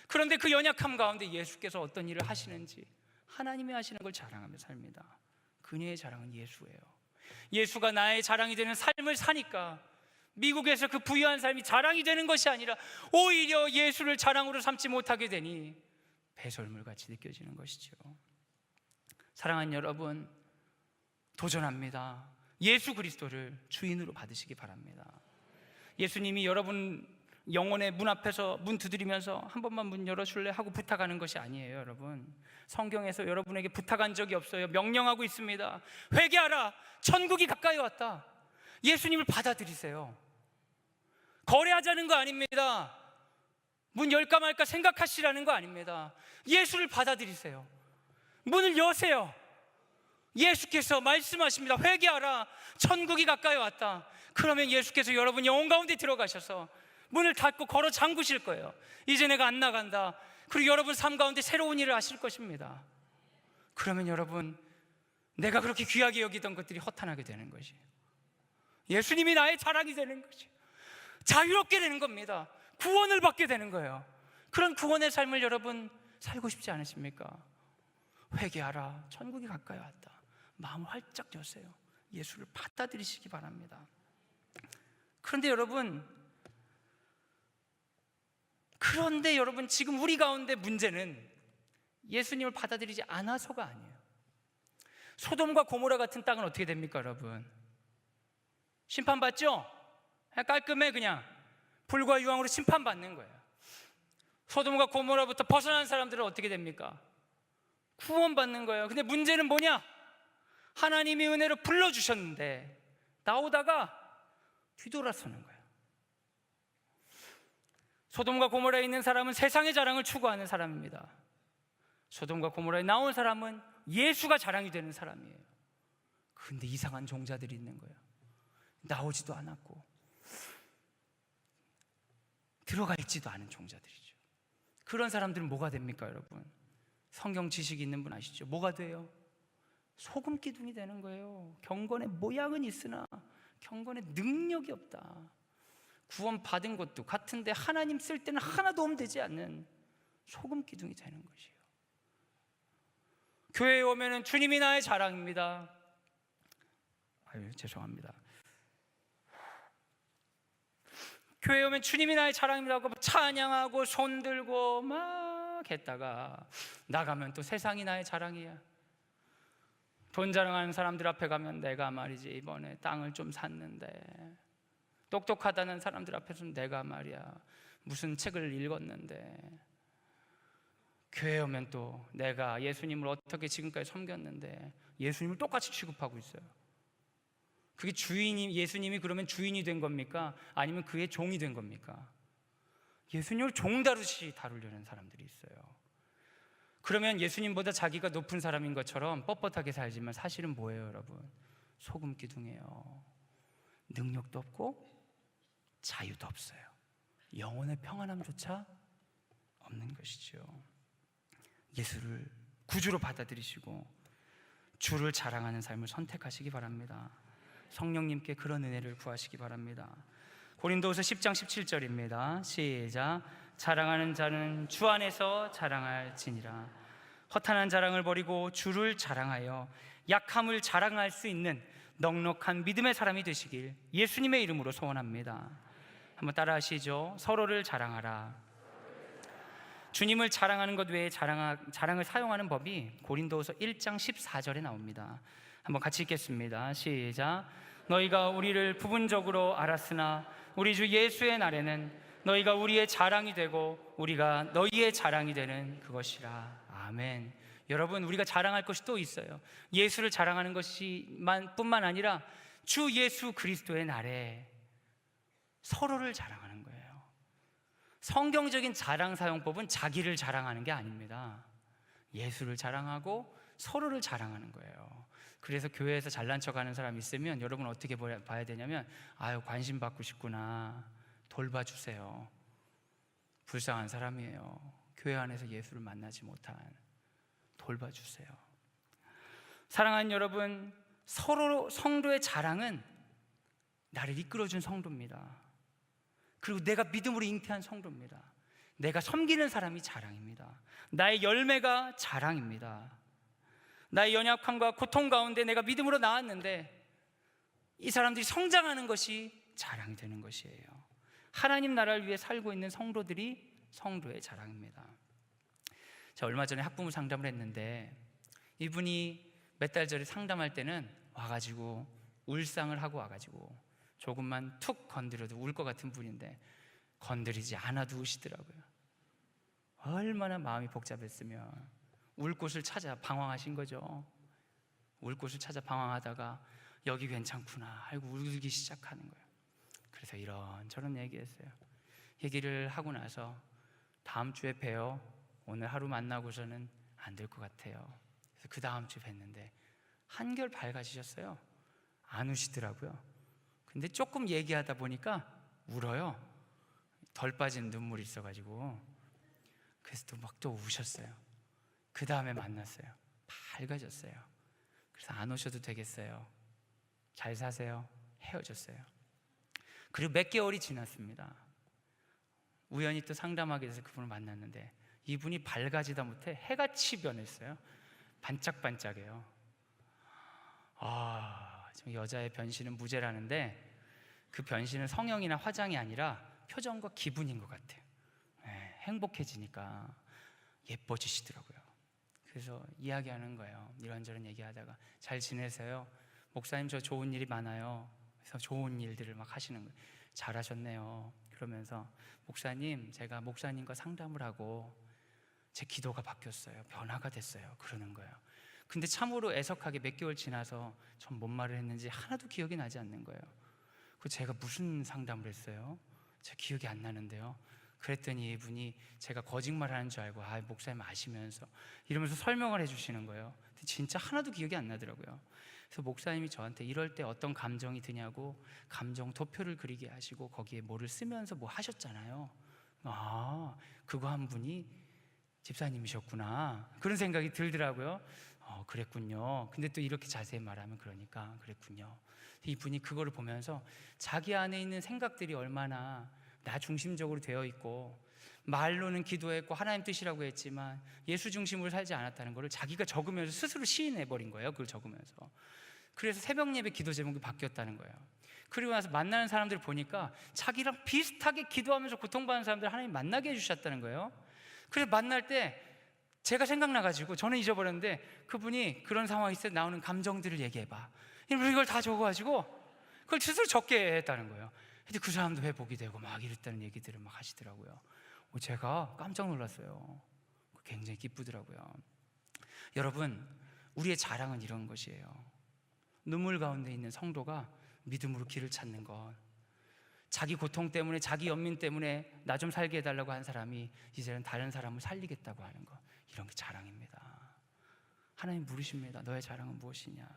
그런데 그 연약함 가운데 예수께서 어떤 일을 하시는지, 하나님이 하시는 걸 자랑하며 삽니다. 그녀의 자랑은 예수예요. 예수가 나의 자랑이 되는 삶을 사니까 미국에서 그 부유한 삶이 자랑이 되는 것이 아니라 오히려 예수를 자랑으로 삼지 못하게 되니 배설물같이 느껴지는 것이죠. 사랑하는 여러분, 도전합니다. 예수 그리스도를 주인으로 받으시기 바랍니다. 예수님이 여러분 영혼의 문 앞에서 문 두드리면서 한 번만 문 열어줄래 하고 부탁하는 것이 아니에요. 여러분, 성경에서 여러분에게 부탁한 적이 없어요. 명령하고 있습니다. 회개하라, 천국이 가까이 왔다. 예수님을 받아들이세요. 거래하자는 거 아닙니다. 문 열까 말까 생각하시라는 거 아닙니다. 예수를 받아들이세요. 문을 여세요. 예수께서 말씀하십니다. 회개하라, 천국이 가까이 왔다. 그러면 예수께서 여러분 영혼 가운데 들어가셔서 문을 닫고 걸어 잠그실 거예요. 이제 내가 안 나간다. 그리고 여러분 삶 가운데 새로운 일을 하실 것입니다. 그러면 여러분, 내가 그렇게 귀하게 여기던 것들이 허탄하게 되는 것이에요. 예수님이 나의 자랑이 되는 것이에요. 자유롭게 되는 겁니다. 구원을 받게 되는 거예요. 그런 구원의 삶을 여러분 살고 싶지 않으십니까? 회개하라, 천국이 가까이 왔다. 마음을 활짝 여세요. 예수를 받아들이시기 바랍니다. 그런데 여러분, 지금 우리 가운데 문제는 예수님을 받아들이지 않아서가 아니에요. 소돔과 고모라 같은 땅은 어떻게 됩니까 여러분? 심판받죠? 깔끔해. 그냥 불과 유황으로 심판받는 거예요. 소돔과 고모라부터 벗어난 사람들은 어떻게 됩니까? 구원받는 거예요. 근데 문제는 뭐냐? 하나님이 은혜로 불러주셨는데 나오다가 뒤돌아서는 거예요. 소돔과 고모라에 있는 사람은 세상의 자랑을 추구하는 사람입니다. 소돔과 고모라에 나온 사람은 예수가 자랑이 되는 사람이에요. 근데 이상한 종자들이 있는 거예요. 나오지도 않았고 들어가 있지도 않은 종자들이죠. 그런 사람들은 뭐가 됩니까 여러분? 성경 지식이 있는 분 아시죠? 뭐가 돼요? 소금 기둥이 되는 거예요. 경건의 모양은 있으나 경건의 능력이 없다. 구원 받은 것도 같은데 하나님 쓸 때는 하나 도움되지 않는 소금 기둥이 되는 것이에요. 교회에 오면은 주님이 나의 자랑입니다. 죄송합니다. 교회에 오면 주님이 나의 자랑이라고 찬양하고 손들고 막 했다가 나가면 또 세상이 나의 자랑이야. 돈 자랑하는 사람들 앞에 가면 내가 말이지 이번에 땅을 좀 샀는데, 똑똑하다는 사람들 앞에서는 내가 말이야 무슨 책을 읽었는데, 교회 오면 또 내가 예수님을 어떻게 지금까지 섬겼는데 예수님을 똑같이 취급하고 있어요. 그게 예수님이 그러면 주인이 된 겁니까? 아니면 그의 종이 된 겁니까? 예수님을 종다루시 다루려는 사람들이 있어요. 그러면 예수님보다 자기가 높은 사람인 것처럼 뻣뻣하게 살지만 사실은 뭐예요 여러분? 소금 기둥이에요. 능력도 없고 자유도 없어요. 영혼의 평안함조차 없는 것이죠. 예수를 구주로 받아들이시고 주를 자랑하는 삶을 선택하시기 바랍니다. 성령님께 그런 은혜를 구하시기 바랍니다. 고린도후서 10장 17절입니다. 시작. 자랑하는 자는 주 안에서 자랑할지니라. 허탄한 자랑을 버리고 주를 자랑하여 약함을 자랑할 수 있는 넉넉한 믿음의 사람이 되시길 예수님의 이름으로 소원합니다. 한번 따라 하시죠. 서로를 자랑하라. 주님을 자랑하는 것 외에 자랑을 사용하는 법이 고린도후서 1장 14절에 나옵니다. 한번 같이 읽겠습니다. 시작. 너희가 우리를 부분적으로 알았으나 우리 주 예수의 날에는 너희가 우리의 자랑이 되고 우리가 너희의 자랑이 되는 그것이라. 아멘. 여러분, 우리가 자랑할 것이 또 있어요. 예수를 자랑하는 것이 뿐만 아니라 주 예수 그리스도의 날에 서로를 자랑하는 거예요. 성경적인 자랑 사용법은 자기를 자랑하는 게 아닙니다. 예수를 자랑하고 서로를 자랑하는 거예요. 그래서 교회에서 잘난 척하는 사람이 있으면 여러분 어떻게 봐야 되냐면, 아유, 관심 받고 싶구나, 돌봐주세요. 불쌍한 사람이에요. 교회 안에서 예수를 만나지 못한, 돌봐주세요. 사랑하는 여러분, 서로 성도의 자랑은 나를 이끌어준 성도입니다. 그리고 내가 믿음으로 잉태한 성도입니다. 내가 섬기는 사람이 자랑입니다. 나의 열매가 자랑입니다. 나의 연약함과 고통 가운데 내가 믿음으로 나왔는데 이 사람들이 성장하는 것이 자랑이 되는 것이에요. 하나님 나라를 위해 살고 있는 성도들이 성도의 자랑입니다. 제가 얼마 전에 학부모 상담을 했는데 이분이 몇 달 전에 상담할 때는 와가지고 울상을 하고 와가지고 조금만 툭 건드려도 울 것 같은 분인데 건드리지 않아도 우시더라고요. 얼마나 마음이 복잡했으면 울 곳을 찾아 방황하신 거죠. 울 곳을 찾아 방황하다가 여기 괜찮구나 하고 울기 시작하는 거예요. 그래서 이런저런 얘기했어요. 얘기를 하고 나서 다음 주에 봬요. 오늘 하루 만나고서는 안 될 것 같아요. 그래서 그 다음 주에 뵀는데 한결 밝아지셨어요. 안 우시더라고요. 근데 조금 얘기하다 보니까 울어요. 덜 빠진 눈물이 있어가지고. 그래서 또 우셨어요. 그 다음에 만났어요. 밝아졌어요. 그래서 안 오셔도 되겠어요. 잘 사세요. 헤어졌어요. 그리고 몇 개월이 지났습니다. 우연히 또 상담하게 돼서 그분을 만났는데 이분이 밝아지다 못해 해같이 변했어요. 반짝반짝해요. 지금 여자의 변신은 무죄라는데 그 변신은 성형이나 화장이 아니라 표정과 기분인 것 같아요. 행복해지니까 예뻐지시더라고요. 그래서 이야기하는 거예요. 이런저런 얘기하다가 잘 지내세요? 목사님 저 좋은 일이 많아요. 그래서 좋은 일들을 막 하시는 거예요. 잘하셨네요. 그러면서 목사님, 제가 목사님과 상담을 하고 제 기도가 바뀌었어요. 변화가 됐어요. 그러는 거예요. 근데 참으로 애석하게 몇 개월 지나서 전 뭔 말을 했는지 하나도 기억이 나지 않는 거예요. 그 제가 무슨 상담을 했어요? 제 기억이 안 나는데요. 그랬더니 이분이 제가 거짓말하는 줄 알고 목사님 아시면서 이러면서 설명을 해주시는 거예요. 근데 진짜 하나도 기억이 안 나더라고요. 그래서 목사님이 저한테 이럴 때 어떤 감정이 드냐고 감정 도표를 그리게 하시고 거기에 뭐를 쓰면서 뭐 하셨잖아요. 그거 한 분이 집사님이셨구나 그런 생각이 들더라고요. 그랬군요. 근데 또 이렇게 자세히 말하면 그러니까 그랬군요. 이분이 그거를 보면서 자기 안에 있는 생각들이 얼마나 나 중심적으로 되어 있고 말로는 기도했고 하나님 뜻이라고 했지만 예수 중심으로 살지 않았다는 것을 자기가 적으면서 스스로 시인해버린 거예요. 그걸 적으면서. 그래서 새벽 예배 기도 제목이 바뀌었다는 거예요. 그리고 나서 만나는 사람들을 보니까 자기랑 비슷하게 기도하면서 고통받는 사람들 하나님 만나게 해주셨다는 거예요. 그래서 만날 때 제가 생각나가지고 저는 잊어버렸는데 그분이 그런 상황이 있을 때 나오는 감정들을 얘기해봐. 이걸 다 적어가지고 그걸 스스로 적게 했다는 거예요. 근데 그 사람도 회복이 되고 막 이랬다는 얘기들을 막 하시더라고요. 제가 깜짝 놀랐어요. 굉장히 기쁘더라고요. 여러분, 우리의 자랑은 이런 것이에요. 눈물 가운데 있는 성도가 믿음으로 길을 찾는 것. 자기 고통 때문에, 자기 연민 때문에 나 좀 살게 해달라고 한 사람이 이제는 다른 사람을 살리겠다고 하는 것, 이런 게 자랑입니다. 하나님 물으십니다. 너의 자랑은 무엇이냐?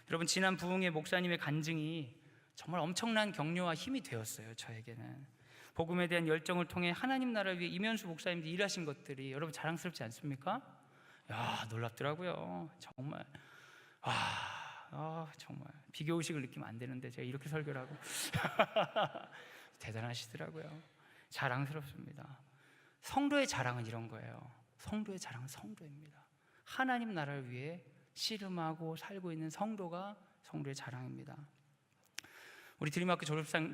여러분, 지난 부흥회 목사님의 간증이 정말 엄청난 격려와 힘이 되었어요. 저에게는 복음에 대한 열정을 통해 하나님 나라를 위해 이면수 목사님들이 일하신 것들이 여러분 자랑스럽지 않습니까? 놀랍더라고요. 정말 정말 비교의식을 느끼면 안 되는데 제가 이렇게 설교를 하고 대단하시더라고요. 자랑스럽습니다. 성도의 자랑은 이런 거예요. 성도의 자랑은 성도입니다. 하나님 나라를 위해 씨름하고 살고 있는 성도가 성도의 자랑입니다. 우리 드림학교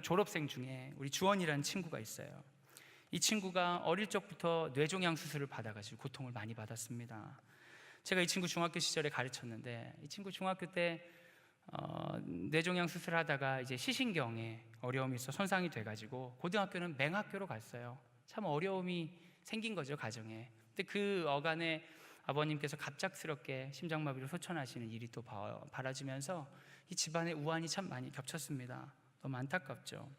졸업생 중에 우리 주원이라는 친구가 있어요. 이 친구가 어릴 적부터 뇌종양 수술을 받아가지고 고통을 많이 받았습니다. 제가 이 친구 중학교 시절에 가르쳤는데 이 친구 중학교 때 뇌종양 수술하다가 이제 시신경에 어려움이 있어 손상이 돼가지고 고등학교는 맹학교로 갔어요. 참 어려움이 생긴 거죠, 가정에. 근데 그 어간에 아버님께서 갑작스럽게 심장마비로 소천하시는 일이 또 벌어지면서 이 집안의 우환이 참 많이 겹쳤습니다. 너무 안타깝죠.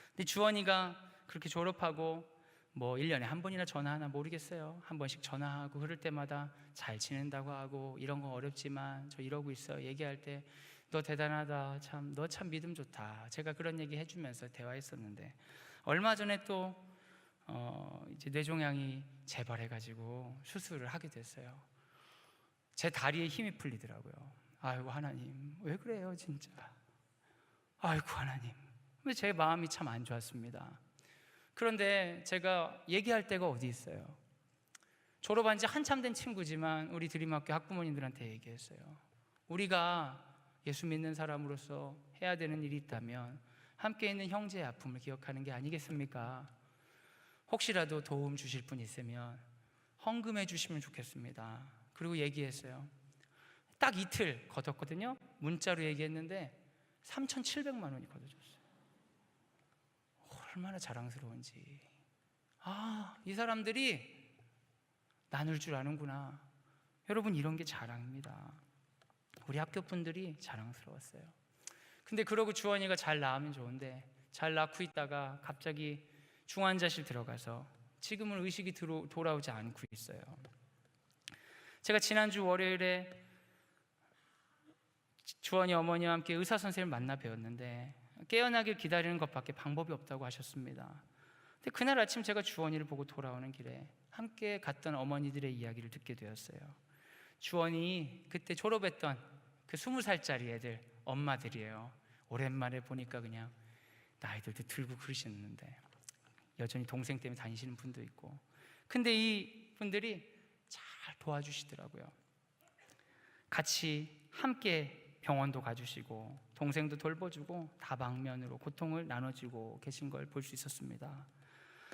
근데 주원이가 그렇게 졸업하고 뭐 1년에 한 번이나 전화하나 모르겠어요. 한 번씩 전화하고 그럴 때마다 잘 지낸다고 하고 이런 거 어렵지만 저 이러고 있어 얘기할 때 너 대단하다, 참 너 참 믿음 좋다, 제가 그런 얘기 해주면서 대화했었는데 얼마 전에 또 이제 뇌종양이 재발해가지고 수술을 하게 됐어요. 제 다리에 힘이 풀리더라고요. 아이고 하나님 왜 그래요 진짜. 아이고 하나님. 제 마음이 참 안 좋았습니다. 그런데 제가 얘기할 데가 어디 있어요. 졸업한 지 한참 된 친구지만 우리 드림학교 학부모님들한테 얘기했어요. 우리가 예수 믿는 사람으로서 해야 되는 일이 있다면 함께 있는 형제의 아픔을 기억하는 게 아니겠습니까? 혹시라도 도움 주실 분 있으면 헌금해 주시면 좋겠습니다. 그리고 얘기했어요. 딱 이틀 걷었거든요. 문자로 얘기했는데 3,700만 원이 걷어졌어요. 얼마나 자랑스러운지. 이 사람들이 나눌 줄 아는구나. 여러분, 이런 게 자랑입니다. 우리 학교 분들이 자랑스러웠어요. 근데 그러고 주원이가 잘 나으면 좋은데 잘 낳고 있다가 갑자기 중환자실 들어가서 지금은 의식이 돌아오지 않고 있어요. 제가 지난주 월요일에 주원이 어머니와 함께 의사 선생님을 만나 뵈었는데 깨어나길 기다리는 것밖에 방법이 없다고 하셨습니다. 근데 그날 아침 제가 주원이를 보고 돌아오는 길에 함께 갔던 어머니들의 이야기를 듣게 되었어요. 주원이 그때 졸업했던 그 20살짜리 애들 엄마들이에요. 오랜만에 보니까 그냥 나이들도 들고 그러시는데 여전히 동생 때문에 다니시는 분도 있고, 근데 이 분들이 잘 도와주시더라고요. 같이 함께 병원도 가주시고 동생도 돌봐주고 다방면으로 고통을 나눠주고 계신 걸 볼 수 있었습니다.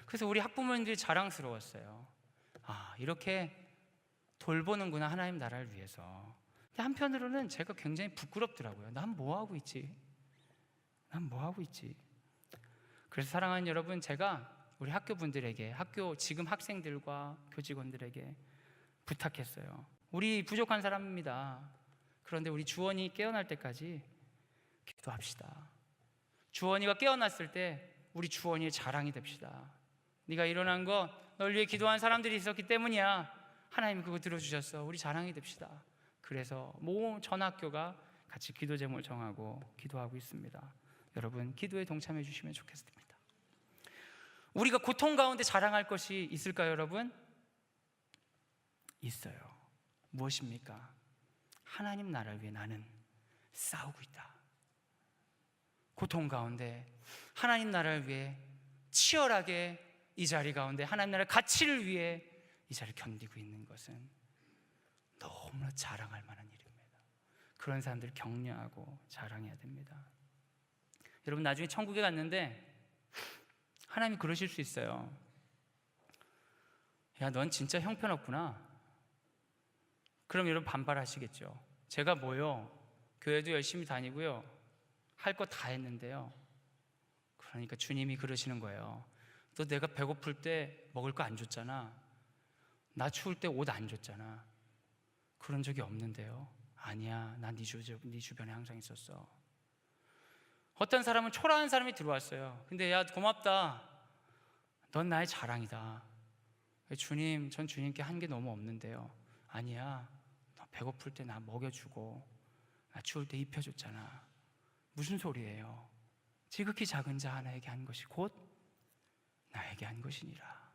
그래서 우리 학부모님들이 자랑스러웠어요. 이렇게 돌보는구나, 하나님 나라를 위해서. 근데 한편으로는 제가 굉장히 부끄럽더라고요. 난 뭐하고 있지? 그래서 사랑하는 여러분, 제가 우리 학교 분들에게, 지금 학생들과 교직원들에게 부탁했어요. 우리 부족한 사람입니다. 그런데 우리 주원이 깨어날 때까지 기도합시다. 주원이가 깨어났을 때 우리 주원이의 자랑이 됩시다. 네가 일어난 건 널 위해 기도한 사람들이 있었기 때문이야. 하나님이 그거 들어주셨어. 우리 자랑이 됩시다. 그래서 모든 전 학교가 같이 기도 제목을 정하고 기도하고 있습니다. 여러분, 기도에 동참해 주시면 좋겠습니다. 우리가 고통 가운데 자랑할 것이 있을까요, 여러분? 있어요. 무엇입니까? 하나님 나라를 위해 나는 싸우고 있다. 고통 가운데 하나님 나라를 위해 치열하게 이 자리 가운데 하나님 나라의 가치를 위해 이 자리를 견디고 있는 것은 너무나 자랑할 만한 일입니다. 그런 사람들을 격려하고 자랑해야 됩니다. 여러분, 나중에 천국에 갔는데 하나님이 그러실 수 있어요. 야, 넌 진짜 형편없구나. 그럼 여러분 반발하시겠죠. 제가 뭐요? 교회도 열심히 다니고요, 할 거 다 했는데요. 그러니까 주님이 그러시는 거예요. 너 내가 배고플 때 먹을 거 안 줬잖아. 나 추울 때 옷 안 줬잖아. 그런 적이 없는데요. 아니야, 난 네 주변에 항상 있었어. 어떤 사람은 초라한 사람이 들어왔어요. 근데 야, 고맙다. 넌 나의 자랑이다. 주님, 전 주님께 한 게 너무 없는데요. 아니야, 너 배고플 때 나 먹여주고 나 추울 때 입혀줬잖아. 무슨 소리예요? 지극히 작은 자 하나에게 한 것이 곧 나에게 한 것이니라.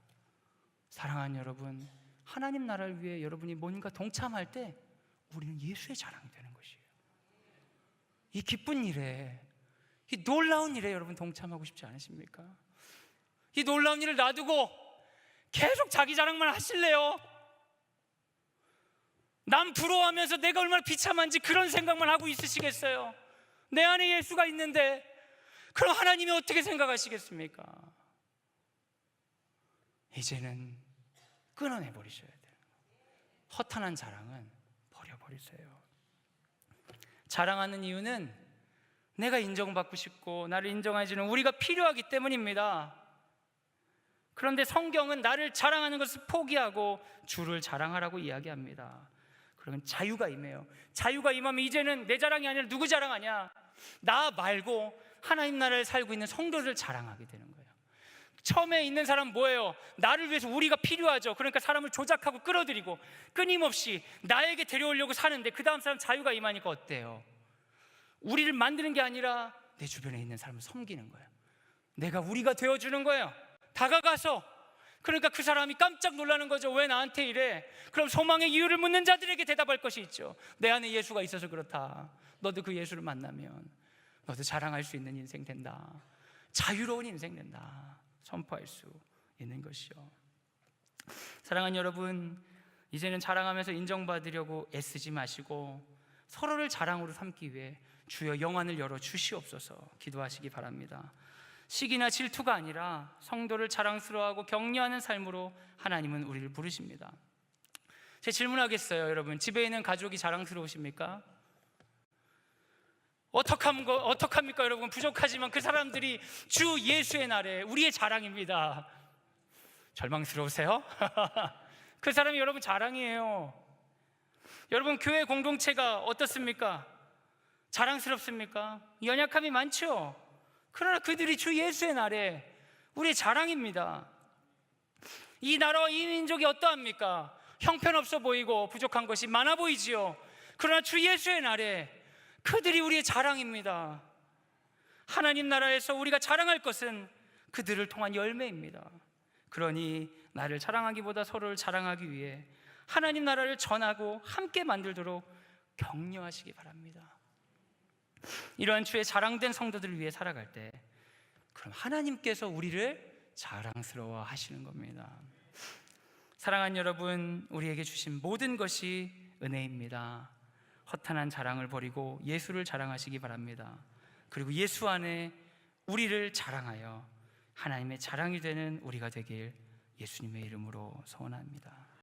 사랑하는 여러분, 하나님 나라를 위해 여러분이 뭔가 동참할 때 우리는 예수의 자랑이 되는 것이에요. 이 기쁜 일에, 이 놀라운 일에 여러분 동참하고 싶지 않으십니까? 이 놀라운 일을 놔두고 계속 자기 자랑만 하실래요? 남 부러워하면서 내가 얼마나 비참한지 그런 생각만 하고 있으시겠어요? 내 안에 예수가 있는데 그럼 하나님이 어떻게 생각하시겠습니까? 이제는 끊어내버리셔야 돼요. 허탄한 자랑은 버려버리세요. 자랑하는 이유는 내가 인정받고 싶고 나를 인정해주는 우리가 필요하기 때문입니다. 그런데 성경은 나를 자랑하는 것을 포기하고 주를 자랑하라고 이야기합니다. 그러면 자유가 임해요. 자유가 임하면 이제는 내 자랑이 아니라 누구 자랑하냐? 나 말고 하나님 나라를 살고 있는 성도를 자랑하게 되는 거예요. 처음에 있는 사람은 뭐예요? 나를 위해서 우리가 필요하죠. 그러니까 사람을 조작하고 끌어들이고 끊임없이 나에게 데려오려고 사는데, 그 다음 사람 자유가 임하니까 어때요? 우리를 만드는 게 아니라 내 주변에 있는 사람을 섬기는 거예요. 내가 우리가 되어주는 거예요. 다가가서. 그러니까 그 사람이 깜짝 놀라는 거죠. 왜 나한테 이래? 그럼 소망의 이유를 묻는 자들에게 대답할 것이 있죠. 내 안에 예수가 있어서 그렇다. 너도 그 예수를 만나면 너도 자랑할 수 있는 인생 된다. 자유로운 인생 된다. 선포할 수 있는 것이요. 사랑하는 여러분, 이제는 자랑하면서 인정받으려고 애쓰지 마시고 서로를 자랑으로 삼기 위해 주여 영안을 열어 주시옵소서 기도하시기 바랍니다. 시기나 질투가 아니라 성도를 자랑스러워하고 격려하는 삶으로 하나님은 우리를 부르십니다. 제 질문하겠어요. 여러분, 집에 있는 가족이 자랑스러우십니까? 어떡합니까 여러분? 부족하지만 그 사람들이 주 예수의 날에 우리의 자랑입니다. 절망스러우세요? 그 사람이 여러분 자랑이에요. 여러분, 교회 공동체가 어떻습니까? 자랑스럽습니까? 연약함이 많죠? 그러나 그들이 주 예수의 날에 우리의 자랑입니다. 이 나라와 이 민족이 어떠합니까? 형편없어 보이고 부족한 것이 많아 보이지요. 그러나 주 예수의 날에 그들이 우리의 자랑입니다. 하나님 나라에서 우리가 자랑할 것은 그들을 통한 열매입니다. 그러니 나를 자랑하기보다 서로를 자랑하기 위해 하나님 나라를 전하고 함께 만들도록 격려하시기 바랍니다. 이러한 주의 자랑된 성도들을 위해 살아갈 때 그럼 하나님께서 우리를 자랑스러워 하시는 겁니다. 사랑하는 여러분, 우리에게 주신 모든 것이 은혜입니다. 허탄한 자랑을 버리고 예수를 자랑하시기 바랍니다. 그리고 예수 안에 우리를 자랑하여 하나님의 자랑이 되는 우리가 되길 예수님의 이름으로 소원합니다.